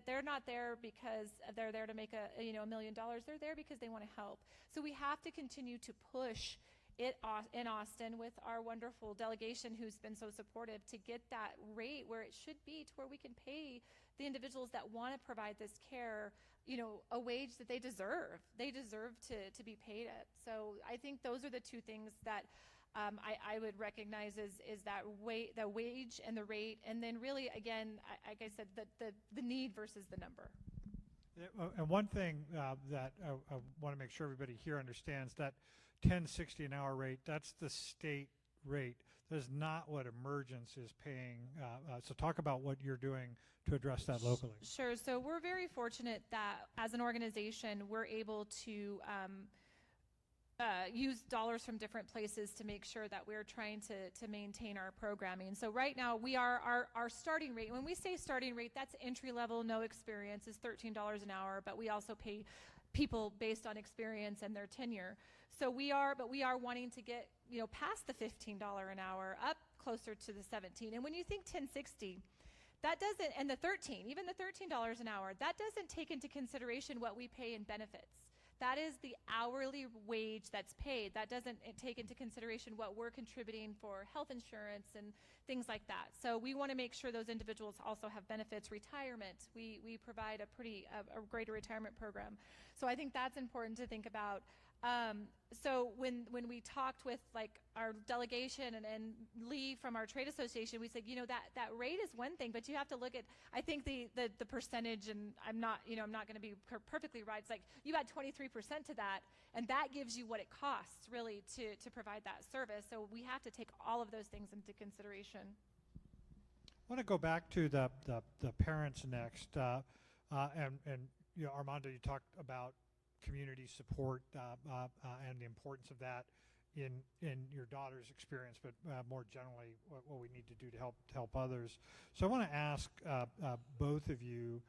[SPEAKER 8] they're not there because they're there to make $1 million. They're there because they want to help. So we have to continue to push it in Austin with our wonderful delegation, who's been so supportive, to get that rate where it should be, to where we can pay the individuals that want to provide this care, a wage that they deserve. They deserve to be paid it. So I think those are the two things that I would recognize is that the wage and the rate, and then really, again, like I said, the need versus the number.
[SPEAKER 1] And one thing that I want to make sure everybody here understands, that $10.60 an hour rate, that's the state rate. That is not what Emergence is paying. So talk about what you're doing to address that locally.
[SPEAKER 8] Sure. So we're very fortunate that as an organization, we're able to use dollars from different places to make sure that we're trying to maintain our programming. So right now, we are our starting rate. When we say starting rate, that's entry level, no experience, is $13 an hour, but we also pay people based on experience and their tenure. So we are wanting to get past the $15 an hour, up closer to the 17. And when you think 1060, that doesn't, and the 13, even the $13 an hour, that doesn't take into consideration what we pay in benefits. that is the hourly wage that's paid. That doesn't take into consideration what we're contributing for health insurance and things like that. So we want to make sure those individuals also have benefits, retirement. We provide a greater retirement program. So I think that's important to think about. So when we talked with like our delegation and Lee from our trade association, we said, you know, that rate is one thing, but you have to look at, I think the percentage, and I'm not going to be perfectly right. It's like you add 23% to that, and that gives you what it costs really to provide that service. So we have to take all of those things into consideration.
[SPEAKER 1] I want to go back to the parents next, and you know, Armando, you talked about community support and the importance of that in your daughter's experience, but more generally, what we need to do to help others. So I want to ask both of you,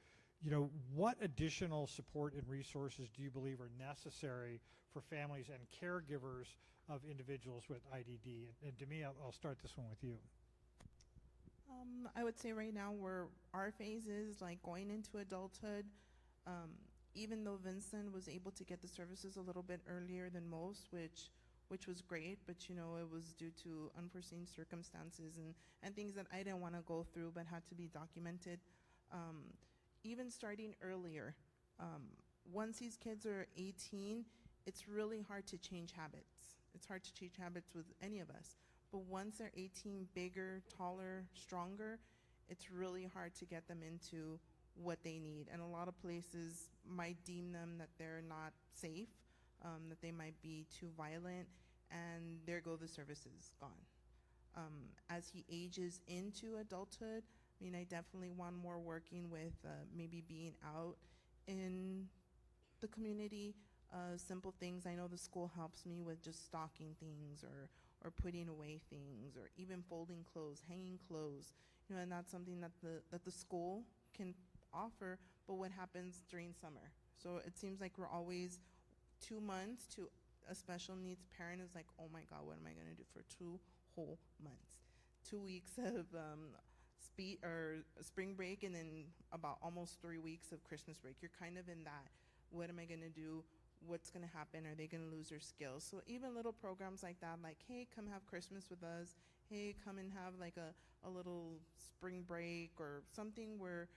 [SPEAKER 1] you know, what additional support and resources do you believe are necessary for families and caregivers of individuals with IDD? And Demi, I'll start this one with you.
[SPEAKER 6] I would say right now our phase is like going into adulthood. Even though Vincent was able to get the services a little bit earlier than most, which was great, but you know, it was due to unforeseen circumstances and things that I didn't want to go through but had to be documented. Even starting earlier, once these kids are 18, it's really hard to change habits. It's hard to change habits with any of us. But once they're 18, bigger, taller, stronger, it's really hard to get them into what they need. And a lot of places might deem them that they're not safe, that they might be too violent, and there go the services gone. As he ages into adulthood, I mean, I definitely want more working with maybe being out in the community, simple things. I know the school helps me with just stocking things or putting away things, or even folding clothes, hanging clothes, you know, and that's something that the school can offer. But what happens during summer? So it seems like we're always 2 months to a special needs parent is like, oh my God, what am I going to do for 2 whole months? 2 weeks of spring break, and then about almost 3 weeks of Christmas break. You're kind of in that, what am I going to do? What's going to happen? Are they going to lose their skills? So even little programs like that, like, hey, come have Christmas with us. Hey, come and have like a little spring break or something where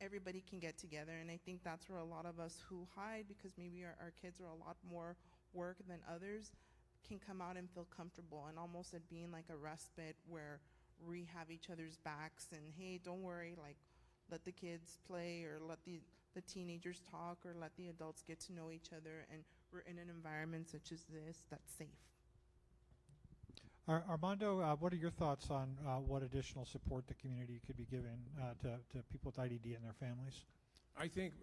[SPEAKER 6] everybody can get together. And I think that's where a lot of us who hide, because maybe our kids are a lot more work than others, can come out and feel comfortable, and almost it being like a respite where we have each other's backs, and hey, don't worry, like, let the kids play, or let the teenagers talk, or let the adults get to know each other, and we're in an environment such as this that's safe.
[SPEAKER 1] Armando, what are your thoughts on what additional support the community could be giving to people with IDD and their families?
[SPEAKER 5] I think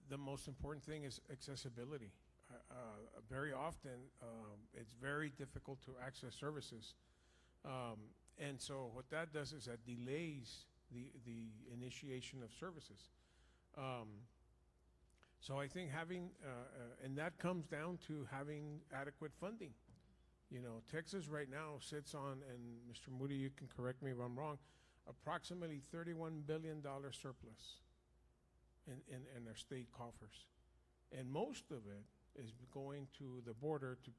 [SPEAKER 5] the most important thing is accessibility. Very often, it's very difficult to access services. And so what that does is that delays the initiation of services. So I think having, and that comes down to having adequate funding. You know, Texas right now sits on, and Mr. Moody, you can correct me if I'm wrong, approximately $31 billion surplus in their state coffers. And most of it is going to the border to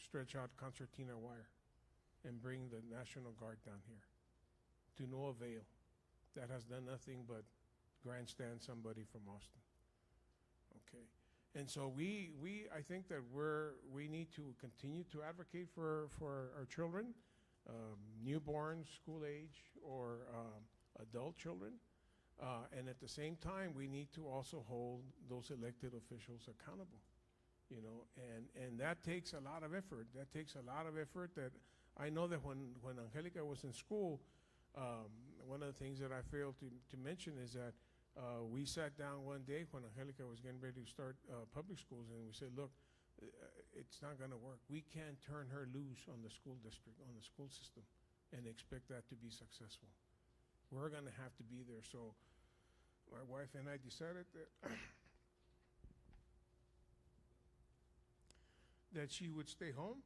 [SPEAKER 5] stretch out concertina wire and bring the National Guard down here, to no avail. That has done nothing but grandstand somebody from Austin. Okay. And so I think that we need to continue to advocate for our children, newborn, school age, or adult children. And at the same time, we need to also hold those elected officials accountable. You know, and that takes a lot of effort. That takes a lot of effort. That I know that when Angelica was in school, one of the things that I failed to mention is that we sat down one day when Angelica was getting ready to start public schools, and we said, look, it's not going to work. We can't turn her loose on the school district, on the school system, and expect that to be successful. We're going to have to be there. So my wife and I decided that she would stay home,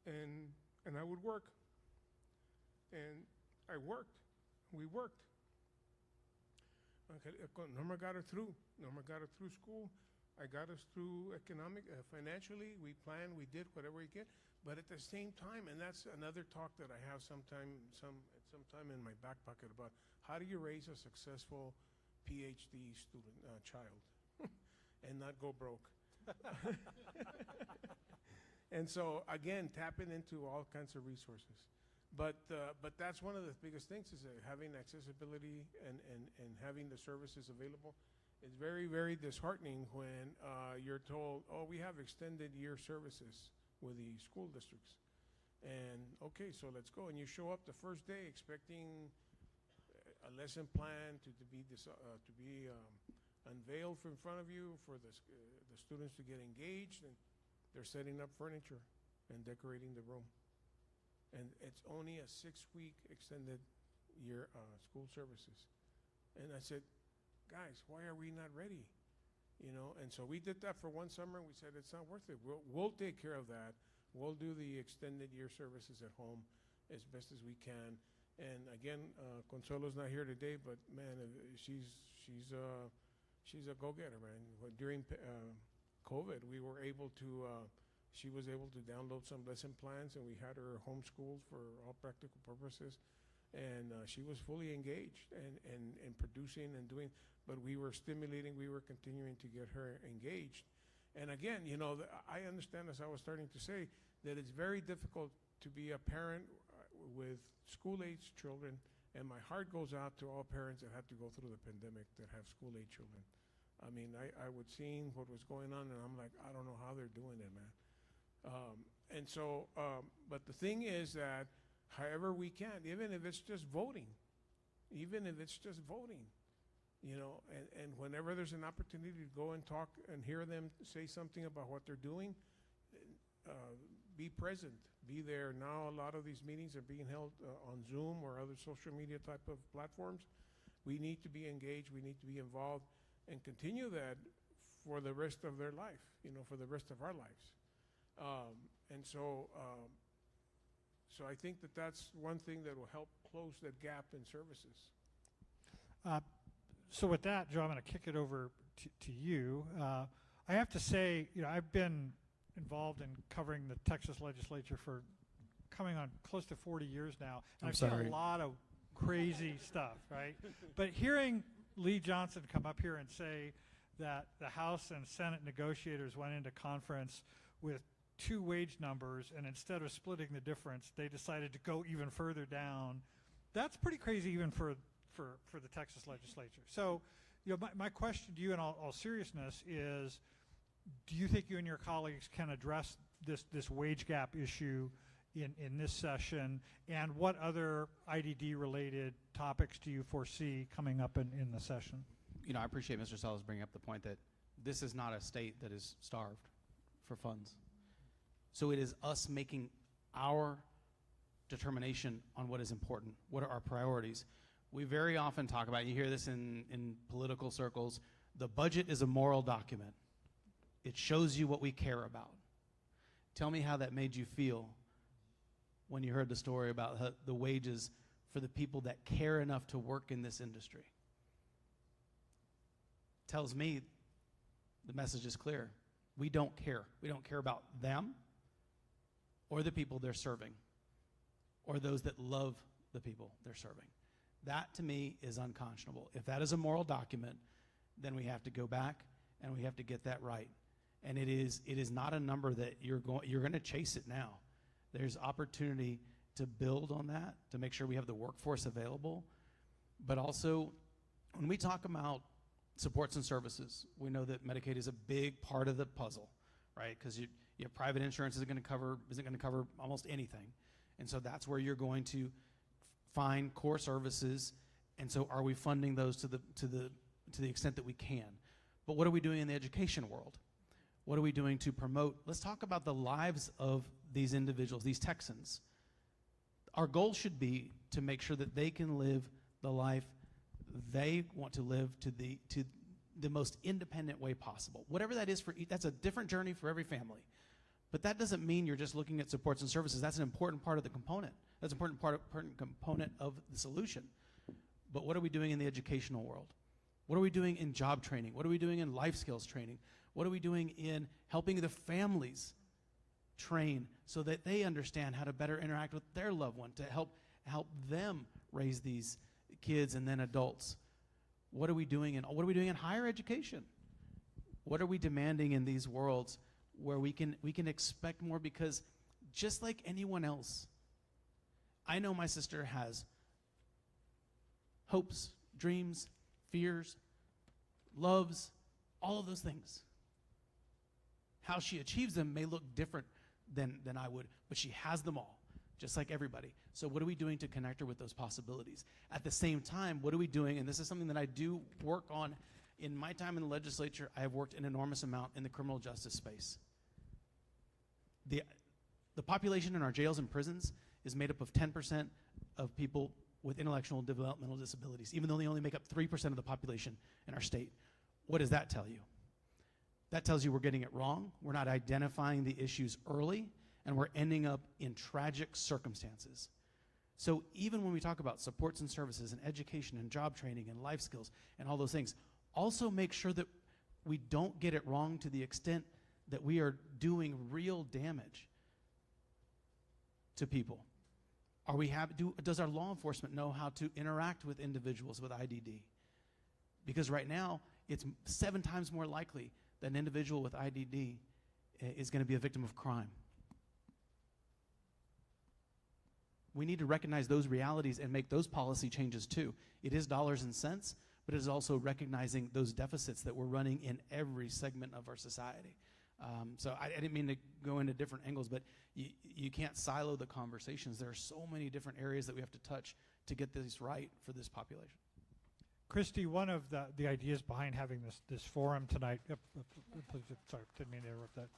[SPEAKER 5] and I would work. And I worked. We worked. Norma got her through. Norma got her through school. I got us through financially. We planned, we did whatever we could. But at the same time, and that's another talk that I have sometime in my back pocket about how do you raise a successful PhD student child and not go broke. And so again, tapping into all kinds of resources. But that's one of the biggest things is having accessibility and having the services available. It's very, very disheartening when you're told, oh, we have extended year services with the school districts. And okay, so let's go. And you show up the first day expecting a lesson plan to be unveiled in front of you for the students to get engaged, and they're setting up furniture and decorating the room. And it's only a 6-week extended year school services. And I said, guys, why are we not ready? You know, and so we did that for one summer, and we said it's not worth it. We'll take care of that. We'll do the extended year services at home as best as we can. And again, Consuelo's not here today, but man, she's a go-getter, man. During COVID, we were able to. She was able to download some lesson plans, and we had her homeschooled for all practical purposes. And she was fully engaged and producing and doing, but we were stimulating, we were continuing to get her engaged. And again, you know, I understand, as I was starting to say, that it's very difficult to be a parent with school-age children, and my heart goes out to all parents that had to go through the pandemic that have school-age children. I mean, I would see what was going on, and I'm like, I don't know how they're doing it, man. And so, but the thing is that however we can, even if it's just voting, you know, and whenever there's an opportunity to go and talk and hear them say something about what they're doing, be present, be there. Now a lot of these meetings are being held on Zoom or other social media type of platforms. We need to be engaged, we need to be involved, and continue that for the rest of their life, you know, for the rest of our lives. And so I think that that's one thing that will help close that gap in services.
[SPEAKER 1] So with that, Joe, I'm going to kick it over to you. I have to say, you know, I've been involved in covering the Texas legislature for coming on close to 40 years now, and I've seen a lot of crazy stuff, right? But hearing Lee Johnson come up here and say that the House and Senate negotiators went into conference with 2 wage numbers, and instead of splitting the difference, they decided to go even further down. That's pretty crazy even for the Texas legislature. So, you know, my question to you in all seriousness is, do you think you and your colleagues can address this wage gap issue in this session, and what other IDD-related topics do you foresee coming up in the session?
[SPEAKER 7] You know, I appreciate Mr. Salas bringing up the point that this is not a state that is starved for funds. So it is us making our determination on what is important, what are our priorities. We very often talk about, you hear this in political circles, the budget is a moral document. It shows you what we care about. Tell me how that made you feel when you heard the story about the wages for the people that care enough to work in this industry. Tells me the message is clear. We don't care. We don't care about them or the people they're serving or those that love the people they're serving. That, to me, is unconscionable. If that is a moral document, then we have to go back and we have to get that right. And it is not a number that you're going to chase it now. There's opportunity to build on that, to make sure we have the workforce available. But also, when we talk about supports and services, we know that Medicaid is a big part of the puzzle, right? Because your private insurance isn't going to cover almost anything. And so that's where you're going to find core services. And so are we funding those to the extent that we can? But what are we doing in the education world? What are we doing to promote? Let's talk about the lives of these individuals, these Texans. Our goal should be to make sure that they can live the life they want to live to the most independent way possible. Whatever that is for each, that's a different journey for every family. But that doesn't mean you're just looking at supports and services. That's an important part of the component. That's an important component of the solution. But what are we doing in the educational world? What are we doing in job training? What are we doing in life skills training? What are we doing in helping the families train so that they understand how to better interact with their loved one, to help them raise these kids and then adults? What are we doing in higher education? What are we demanding in these worlds where we can expect more? Because just like anyone else, I know my sister has hopes, dreams, fears, loves, all of those things. How she achieves them may look different than I would, but she has them all, just like everybody. So what are we doing to connect her with those possibilities? At the same time, what are we doing, and this is something that I do work on in my time in the legislature. I have worked an enormous amount in the criminal justice space. The population in our jails and prisons is made up of 10% of people with intellectual and developmental disabilities, even though they only make up 3% of the population in our state. What does that tell you? That tells you we're getting it wrong, we're not identifying the issues early, and we're ending up in tragic circumstances. So even when we talk about supports and services and education and job training and life skills and all those things, also make sure that we don't get it wrong to the extent that we are doing real damage to people. Does our law enforcement know how to interact with individuals with IDD? Because right now, it's 7 times more likely that an individual with IDD is going to be a victim of crime. We need to recognize those realities and make those policy changes too. It is dollars and cents, but it is also recognizing those deficits that we're running in every segment of our society. So I didn't mean to go into different angles, but you can't silo the conversations. There are so many different areas that we have to touch to get this right for this population.
[SPEAKER 1] Christy, one of the ideas behind having this forum tonight, sorry, didn't mean to interrupt that.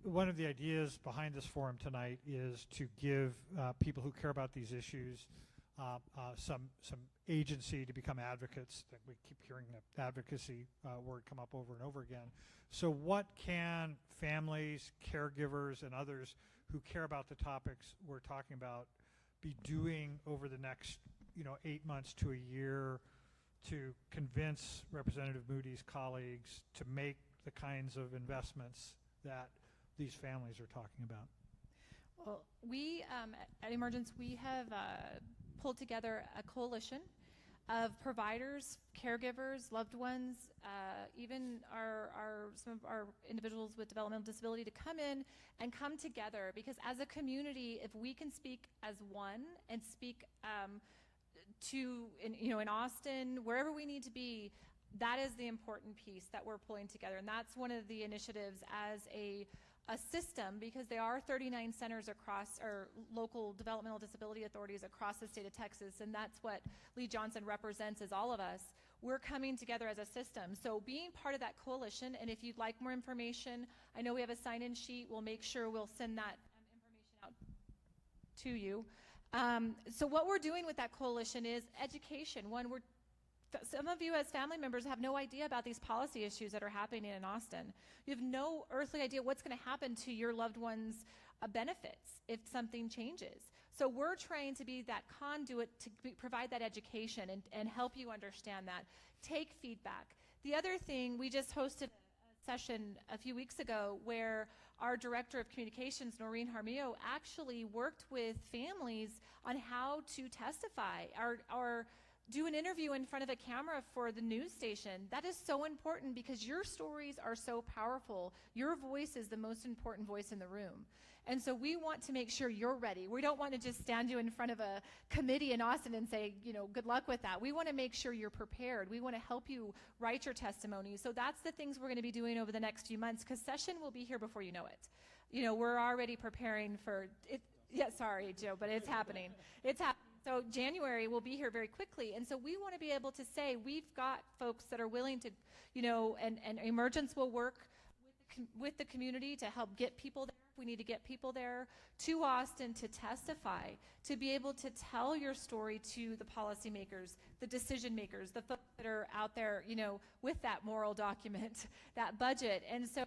[SPEAKER 1] One of the ideas behind this forum tonight is to give people who care about these issues some agency to become advocates. That we keep hearing the advocacy word come up over and over again. So what can families, caregivers, and others who care about the topics we're talking about be doing over the next 8 months to a year to convince Representative Moody's colleagues to make the kinds of investments that these families are talking about?
[SPEAKER 8] Well, we at Emergence, we have pulled together a coalition of providers, caregivers, loved ones, even some of our individuals with developmental disability to come in and come together, because as a community, if we can speak as one and speak in Austin, wherever we need to be, that is the important piece that we're pulling together. And that's one of the initiatives as a system, because there are 39 centers across our local developmental disability authorities across the state of Texas, and that's what Lee Johnson represents as all of us. We're coming together as a system. So being part of that coalition, and if you'd like more information, I know we have a sign-in sheet. We'll make sure we'll send that information out to you. So what we're doing with that coalition is education. Some of you as family members have no idea about these policy issues that are happening in Austin. You have no earthly idea what's going to happen to your loved one's benefits if something changes. So we're trying to be that conduit to provide that education and help you understand that. Take feedback. The other thing, we just hosted a session a few weeks ago where our Director of Communications, Noreen Harmillo, actually worked with families on how to testify or do an interview in front of a camera for the news station. That is so important because your stories are so powerful. Your voice is the most important voice in the room. And so we want to make sure you're ready. We don't want to just stand you in front of a committee in Austin and say, good luck with that. We want to make sure you're prepared. We want to help you write your testimony. So that's the things we're going to be doing over the next few months, because session will be here before you know it. We're already preparing for it. Yeah, sorry, Joe, but it's happening. It's happening. So January will be here very quickly. And so we want to be able to say we've got folks that are willing to, and Emergence will work with the community to help get people there. We need to get people there to Austin to testify, to be able to tell your story to the policymakers, the decision makers, the folks that are out there, with that moral document, that budget. And so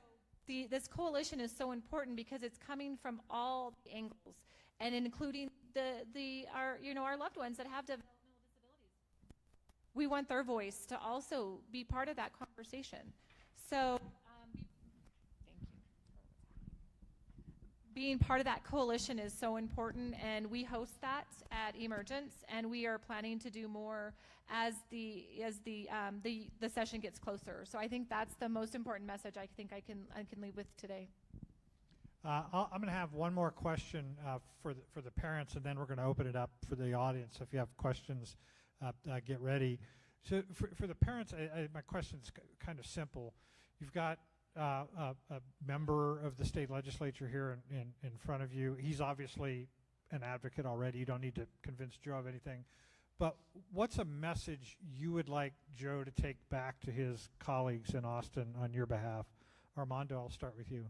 [SPEAKER 8] this coalition is so important because it's coming from all the angles, and including our loved ones that have developmental disabilities. We want their voice to also be part of that conversation. So thank you. Being part of that coalition is so important, and we host that at Emergence, and we are planning to do more as the session gets closer. So I think that's the most important message I think I can leave with today.
[SPEAKER 1] I'm going to have one more question for the parents, and then we're going to open it up for the audience. So if you have questions, get ready. So for the parents, my question's kind of simple. You've got a member of the state legislature here in front of you. He's obviously an advocate already. You don't need to convince Joe of anything. But what's a message you would like Joe to take back to his colleagues in Austin on your behalf? Armando, I'll start with you.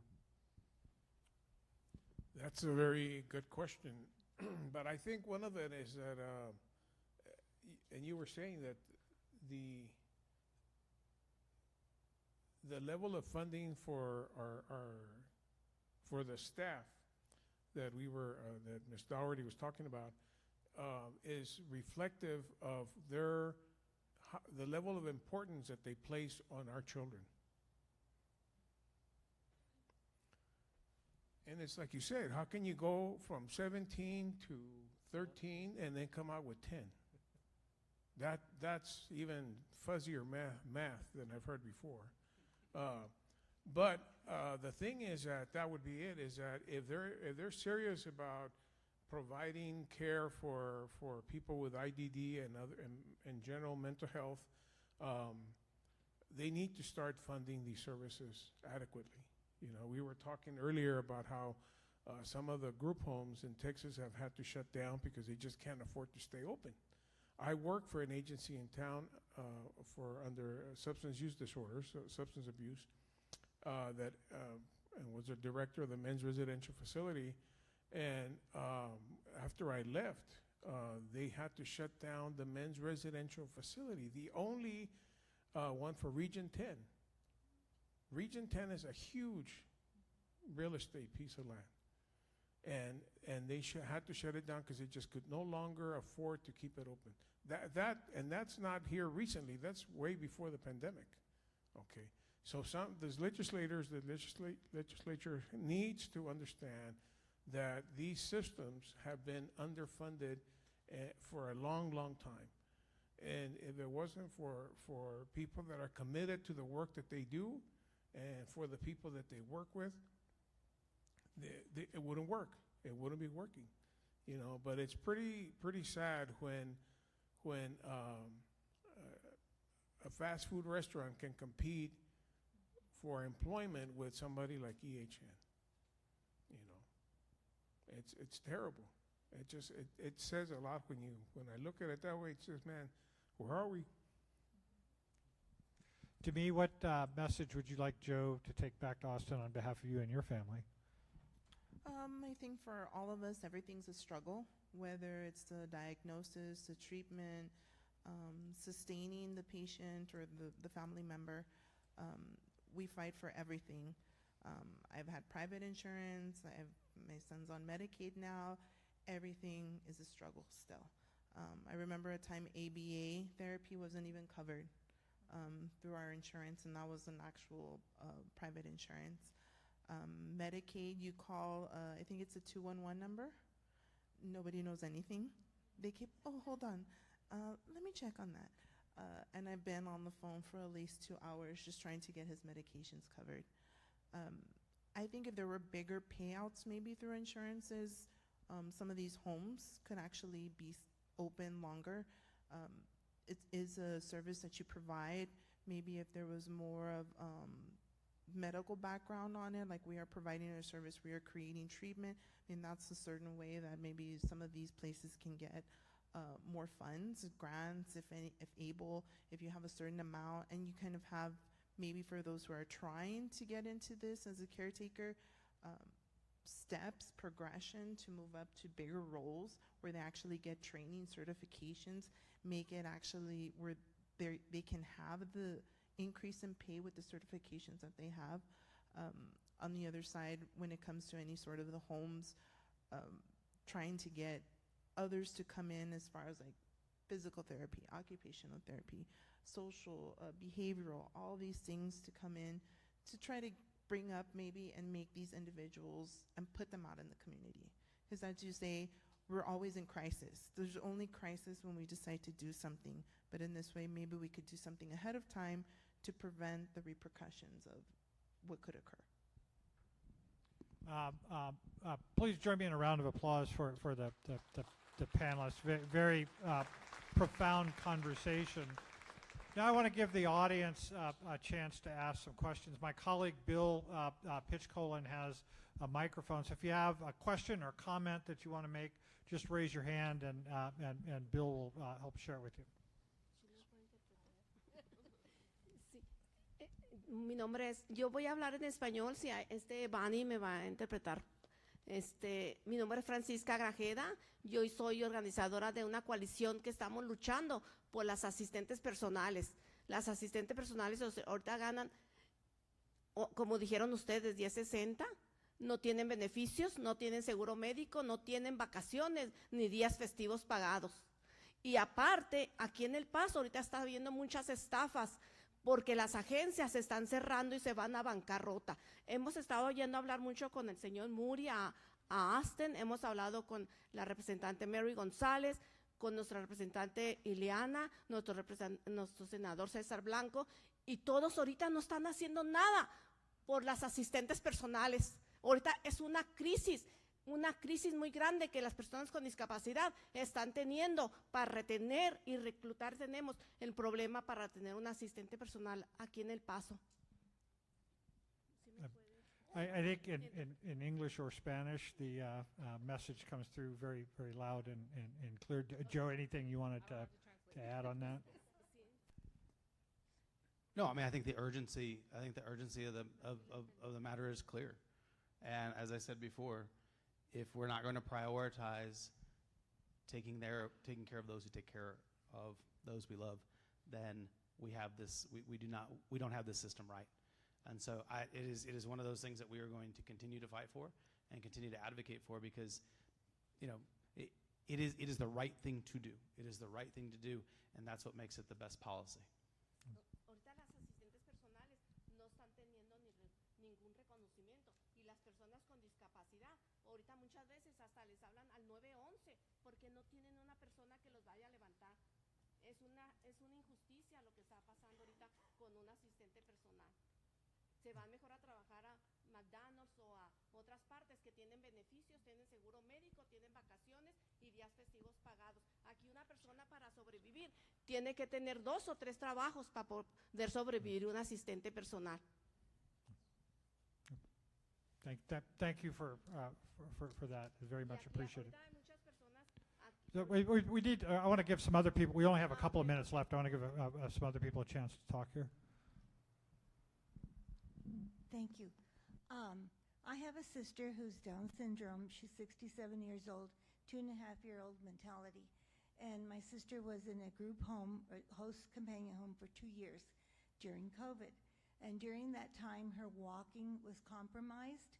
[SPEAKER 5] That's a very good question. But I think one of it is that, and you were saying that the level of funding for for the staff that that Ms. Dougherty was talking about is reflective of the level of importance that they place on our children. And it's like you said, how can you go from 17 to 13 and then come out with 10? That's even fuzzier math than I've heard before. But the thing is that would be it, is that if they're serious about providing care for people with IDD and other and general mental health, they need to start funding these services adequately. You know, we were talking earlier about how some of the group homes in Texas have had to shut down because they just can't afford to stay open. I work for an agency in town under substance use disorders, substance abuse, and was a director of the men's residential facility. And after I left, they had to shut down the men's residential facility, the only one for Region 10. Region 10 is a huge real estate piece of land. And they had to shut it down because they just could no longer afford to keep it open. And that's not here recently. That's way before the pandemic. Okay, so the legislature needs to understand that these systems have been underfunded for a long, long time. And if it wasn't for people that are committed to the work that they do and for the people that they work with, it wouldn't work. It wouldn't be working, you know. But it's pretty sad when a fast food restaurant can compete for employment with somebody like EHN. You know, it's terrible. It says a lot when I look at it that way. It says, man, where are we?
[SPEAKER 1] To me, what message would you like Joe to take back to Austin on behalf of you and your family?
[SPEAKER 6] I think for all of us, everything's a struggle, whether it's the diagnosis, the treatment, sustaining the patient or the family member. We fight for everything. I've had private insurance. My son's on Medicaid now. Everything is a struggle still. I remember a time ABA therapy wasn't even covered through our insurance, and that was an actual private insurance. Medicaid, you call, I think it's a 211 number. Nobody knows anything. They keep, oh, hold on. Let me check on that. And I've been on the phone for at least 2 hours just trying to get his medications covered. I think if there were bigger payouts maybe through insurances, some of these homes could actually be open longer. It is a service that you provide. Maybe if there was more of medical background on it, like we are providing a service, we are creating treatment, I mean, that's a certain way that maybe some of these places can get more funds, grants, if able, if you have a certain amount, and you kind of have, maybe for those who are trying to get into this as a caretaker, steps, progression to move up to bigger roles where they actually get training, certifications, make it actually where they can have the increase in pay with the certifications that they have. On the other side, when it comes to any sort of the homes, trying to get others to come in as far as like physical therapy, occupational therapy, social, behavioral, all these things to come in to try to bring up maybe and make these individuals and put them out in the community. Because as you say, we're always in crisis. There's only crisis when we decide to do something. But in this way, maybe we could do something ahead of time to prevent the repercussions of what could occur.
[SPEAKER 1] Please join me in a round of applause for the panelists. Very profound conversation. Now I want to give the audience a chance to ask some questions. My colleague Bill Pitchcolin has a microphone, so if you have a question or comment that you want to make, just raise your hand and Bill will help share it with you.
[SPEAKER 9] Mi nombre es, yo voy a hablar en español, si Bani me va a interpretar. Mi nombre es Francisca Grajeda, yo soy organizadora de una coalición que estamos luchando por las asistentes personales. Las asistentes personales ahorita ganan, como dijeron ustedes, 10.60, no tienen beneficios, no tienen seguro médico, no tienen vacaciones ni días festivos pagados. Y aparte, aquí en El Paso ahorita está habiendo muchas estafas, porque las agencias se están cerrando y se van a bancarrota. Hemos estado oyendo hablar mucho con el señor Muri a Aston, hemos hablado con la representante Mary González, con nuestra representante Ileana, nuestro senador César Blanco, y todos ahorita no están haciendo nada por las asistentes personales. Ahorita es una crisis muy grande que las personas con discapacidad están teniendo para retener y reclutar. Tenemos el problema para tener un asistente personal aquí en El Paso.
[SPEAKER 1] I think in English or Spanish, the message comes through very, very loud and clear. Joe, anything you wanted to add on that?
[SPEAKER 7] No, I mean, I think the urgency of the matter is clear. And as I said before, if we're not going to prioritize taking care of those who take care of those we love, then we don't have this system right. And so it is one of those things that we are going to continue to fight for and continue to advocate for, because it is the right thing to do. It is the right thing to do, and that's what makes it the best policy.
[SPEAKER 9] Ahorita las asistentes personales no están teniendo ningún reconocimiento, y las personas con discapacidad ahorita muchas veces hasta les hablan al 911 porque no tienen una persona que los vaya a levantar. Es una injusticia lo que está pasando ahorita con un asistente personal. Se van mejor a trabajar a McDonald's o a otras partes que tienen beneficios, tienen seguro médico, tienen vacaciones y días festivos pagados. Aquí una persona para sobrevivir tiene que tener 2 o 3 trabajos para poder sobrevivir un asistente personal.
[SPEAKER 1] Thank you for that. It's very much appreciated. So we need. I want to give some other people. We only have a couple of minutes left. I want to give some other people a chance to talk here.
[SPEAKER 10] Thank you. I have a sister who's Down syndrome. She's 67 years old, 2.5-year-old mentality. And my sister was in a group home, or host companion home, for 2 years during COVID. And during that time, her walking was compromised.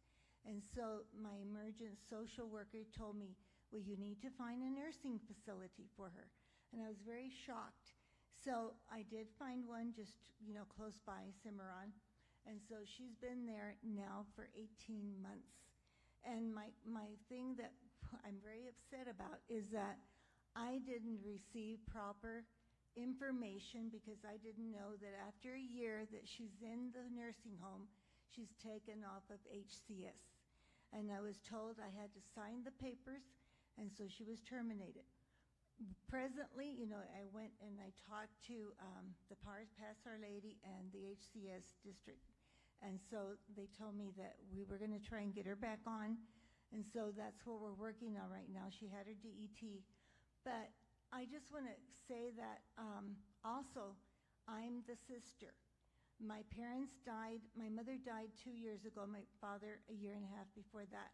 [SPEAKER 10] And so my emergent social worker told me, well, you need to find a nursing facility for her. And I was very shocked. So I did find one just, close by Cimarron. And so she's been there now for 18 months. And my thing that I'm very upset about is that I didn't receive proper information, because I didn't know that after a year that she's in the nursing home, she's taken off of HCS. And I was told I had to sign the papers, and so she was terminated. Presently, I went and I talked to the Paso Our Lady and the HCS district. And so they told me that we were going to try and get her back on. And so that's what we're working on right now. She had her DET. But I just want to say that also, I'm the sister. My parents died. My mother died 2 years ago. My father a year and a half before that.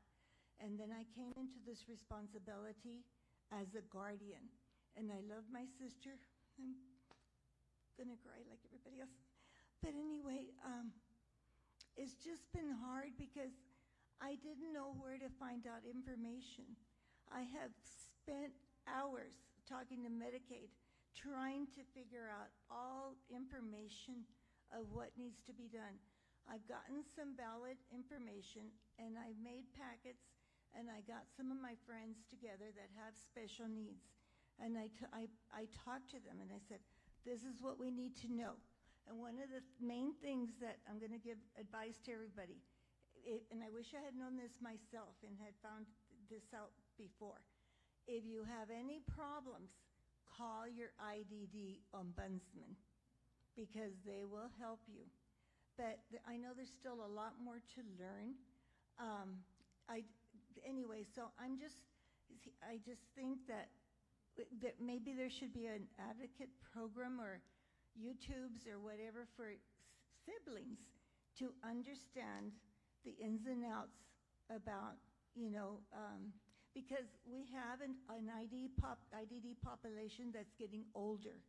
[SPEAKER 10] And then I came into this responsibility as a guardian. And I love my sister. I'm going to cry like everybody else. But anyway, it's just been hard because I didn't know where to find out information. I have spent hours talking to Medicaid, trying to figure out all information of what needs to be done. I've gotten some ballot information, and I've made packets, and I got some of my friends together that have special needs. And I talked to them, and I said, this is what we need to know. And one of the main things that I'm going to give advice to everybody, and I wish I had known this myself and had found this out before. If you have any problems, call your IDD ombudsman, because they will help you. But I know there's still a lot more to learn. Anyway, so I just think that maybe there should be an advocate program or YouTubes or whatever for siblings to understand the ins and outs about, because we have an IDD population that's getting older.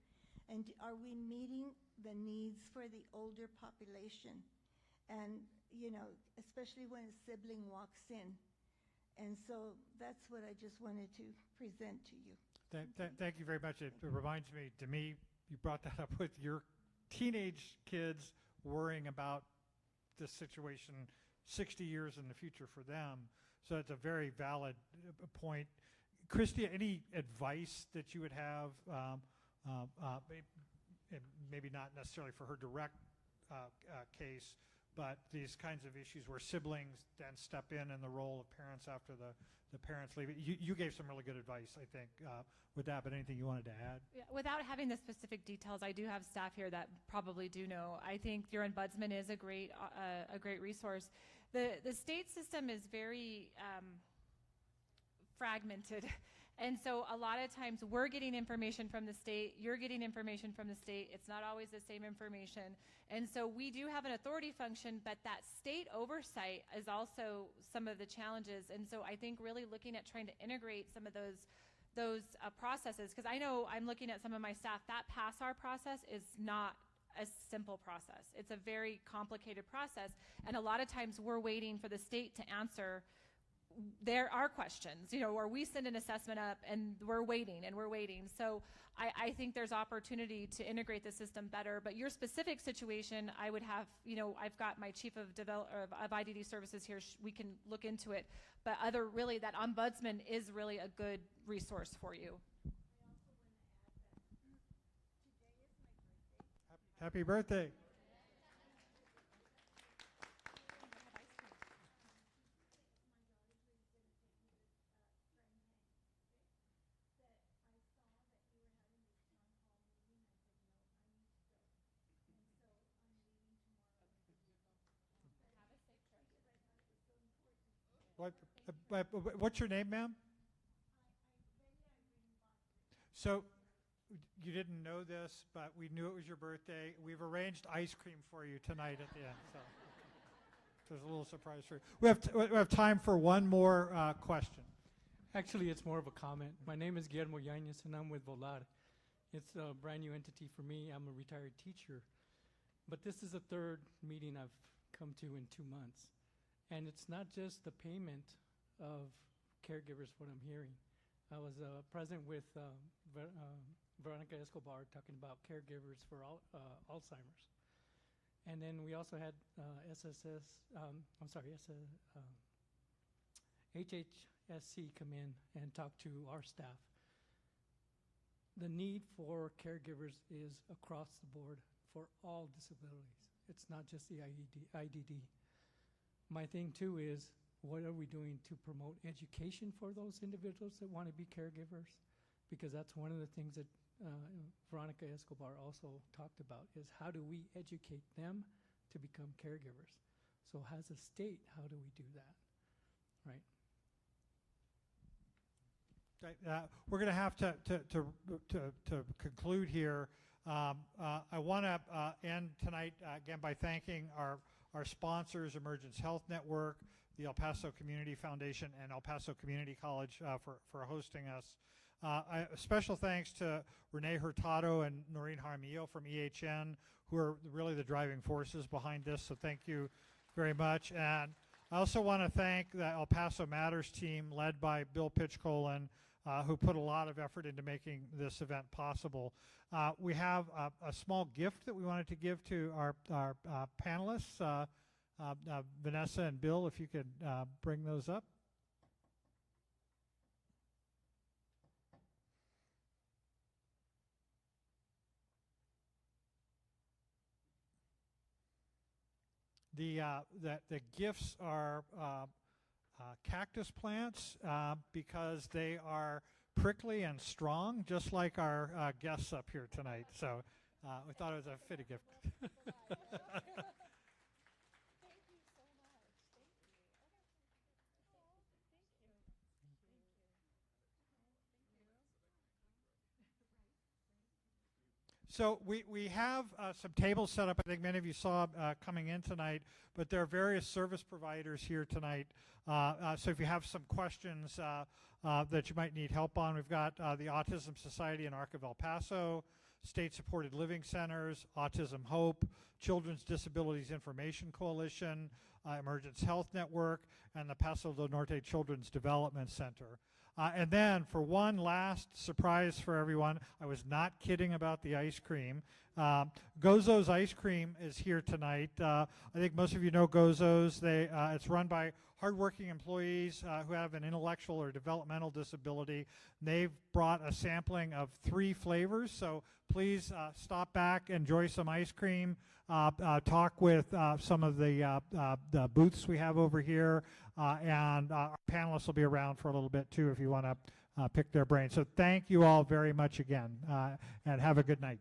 [SPEAKER 10] And are we meeting the needs for the older population? And, especially when a sibling walks in. And so that's what I just wanted to present to you.
[SPEAKER 1] Thank you very much. It reminds me, to me, you brought that up with your teenage kids worrying about this situation 60 years in the future for them. So it's a very valid point. Christy, any advice that you would have, maybe not necessarily for her direct case, but these kinds of issues where siblings then step in the role of parents after the parents leave? You gave some really good advice, I think, with that, but anything you wanted to add?
[SPEAKER 8] Yeah, without having the specific details, I do have staff here that probably do know. I think your ombudsman is a great resource. The state system is very fragmented. And so a lot of times we're getting information from the state, you're getting information from the state. It's not always the same information. And so we do have an authority function, but that state oversight is also some of the challenges. And so I think really looking at trying to integrate some of those processes, because I know I'm looking at some of my staff, that PASSAR process is not a simple process. It's a very complicated process. And a lot of times we're waiting for the state to answer there are questions, or we send an assessment up and we're waiting. So I think there's opportunity to integrate the system better, but your specific situation, I would have, I've got my chief of IDD services here. We can look into it, but really that ombudsman is really a good resource for you.
[SPEAKER 1] Happy birthday. What's your name, ma'am? So you didn't know this, but we knew it was your birthday. We've arranged ice cream for you tonight at the end. So there's a little surprise for you. We have time for one more question.
[SPEAKER 11] Actually, it's more of a comment. My name is Guillermo Yañez, and I'm with Volar. It's a brand new entity for me. I'm a retired teacher. But this is the third meeting I've come to in 2 months. And it's not just the payment of caregivers, what I'm hearing. I was present with Veronica Escobar talking about caregivers for Alzheimer's. And then we also had HHSC come in and talk to our staff. The need for caregivers is across the board for all disabilities. It's not just the IDD. My thing too is, what are we doing to promote education for those individuals that want to be caregivers? Because that's one of the things that Veronica Escobar also talked about, is how do we educate them to become caregivers? So as a state, how do we do that, right?
[SPEAKER 1] We're going to have to conclude here. I want to end tonight again by thanking our sponsors, Emergence Health Network, the El Paso Community Foundation, and El Paso Community College for hosting us. Special thanks to Renee Hurtado and Noreen Jaramillo from EHN, who are really the driving forces behind this, so thank you very much. And I also want to thank the El Paso Matters team led by Bill Pitchcolin who put a lot of effort into making this event possible. We have a small gift that we wanted to give to our panelists. Vanessa and Bill, if you could bring those up. The gifts are cactus plants because they are prickly and strong, just like our guests up here tonight. So we thought it was a fitting gift. So we have some tables set up. I think many of you saw coming in tonight, but there are various service providers here tonight. So if you have some questions that you might need help on, we've got the Autism Society in Arc of El Paso, State Supported Living Centers, Autism Hope, Children's Disabilities Information Coalition, Emergence Health Network, and the Paso del Norte Children's Development Center. And then for one last surprise for everyone, I was not kidding about the ice cream. Gozo's Ice Cream is here tonight. I think most of you know Gozo's. It's run by hardworking employees who have an intellectual or developmental disability. They've brought a sampling of 3 flavors, so please stop back, enjoy some ice cream, talk with some of the booths we have over here, and our panelists will be around for a little bit too if you want to pick their brain. So thank you all very much again, and have a good night.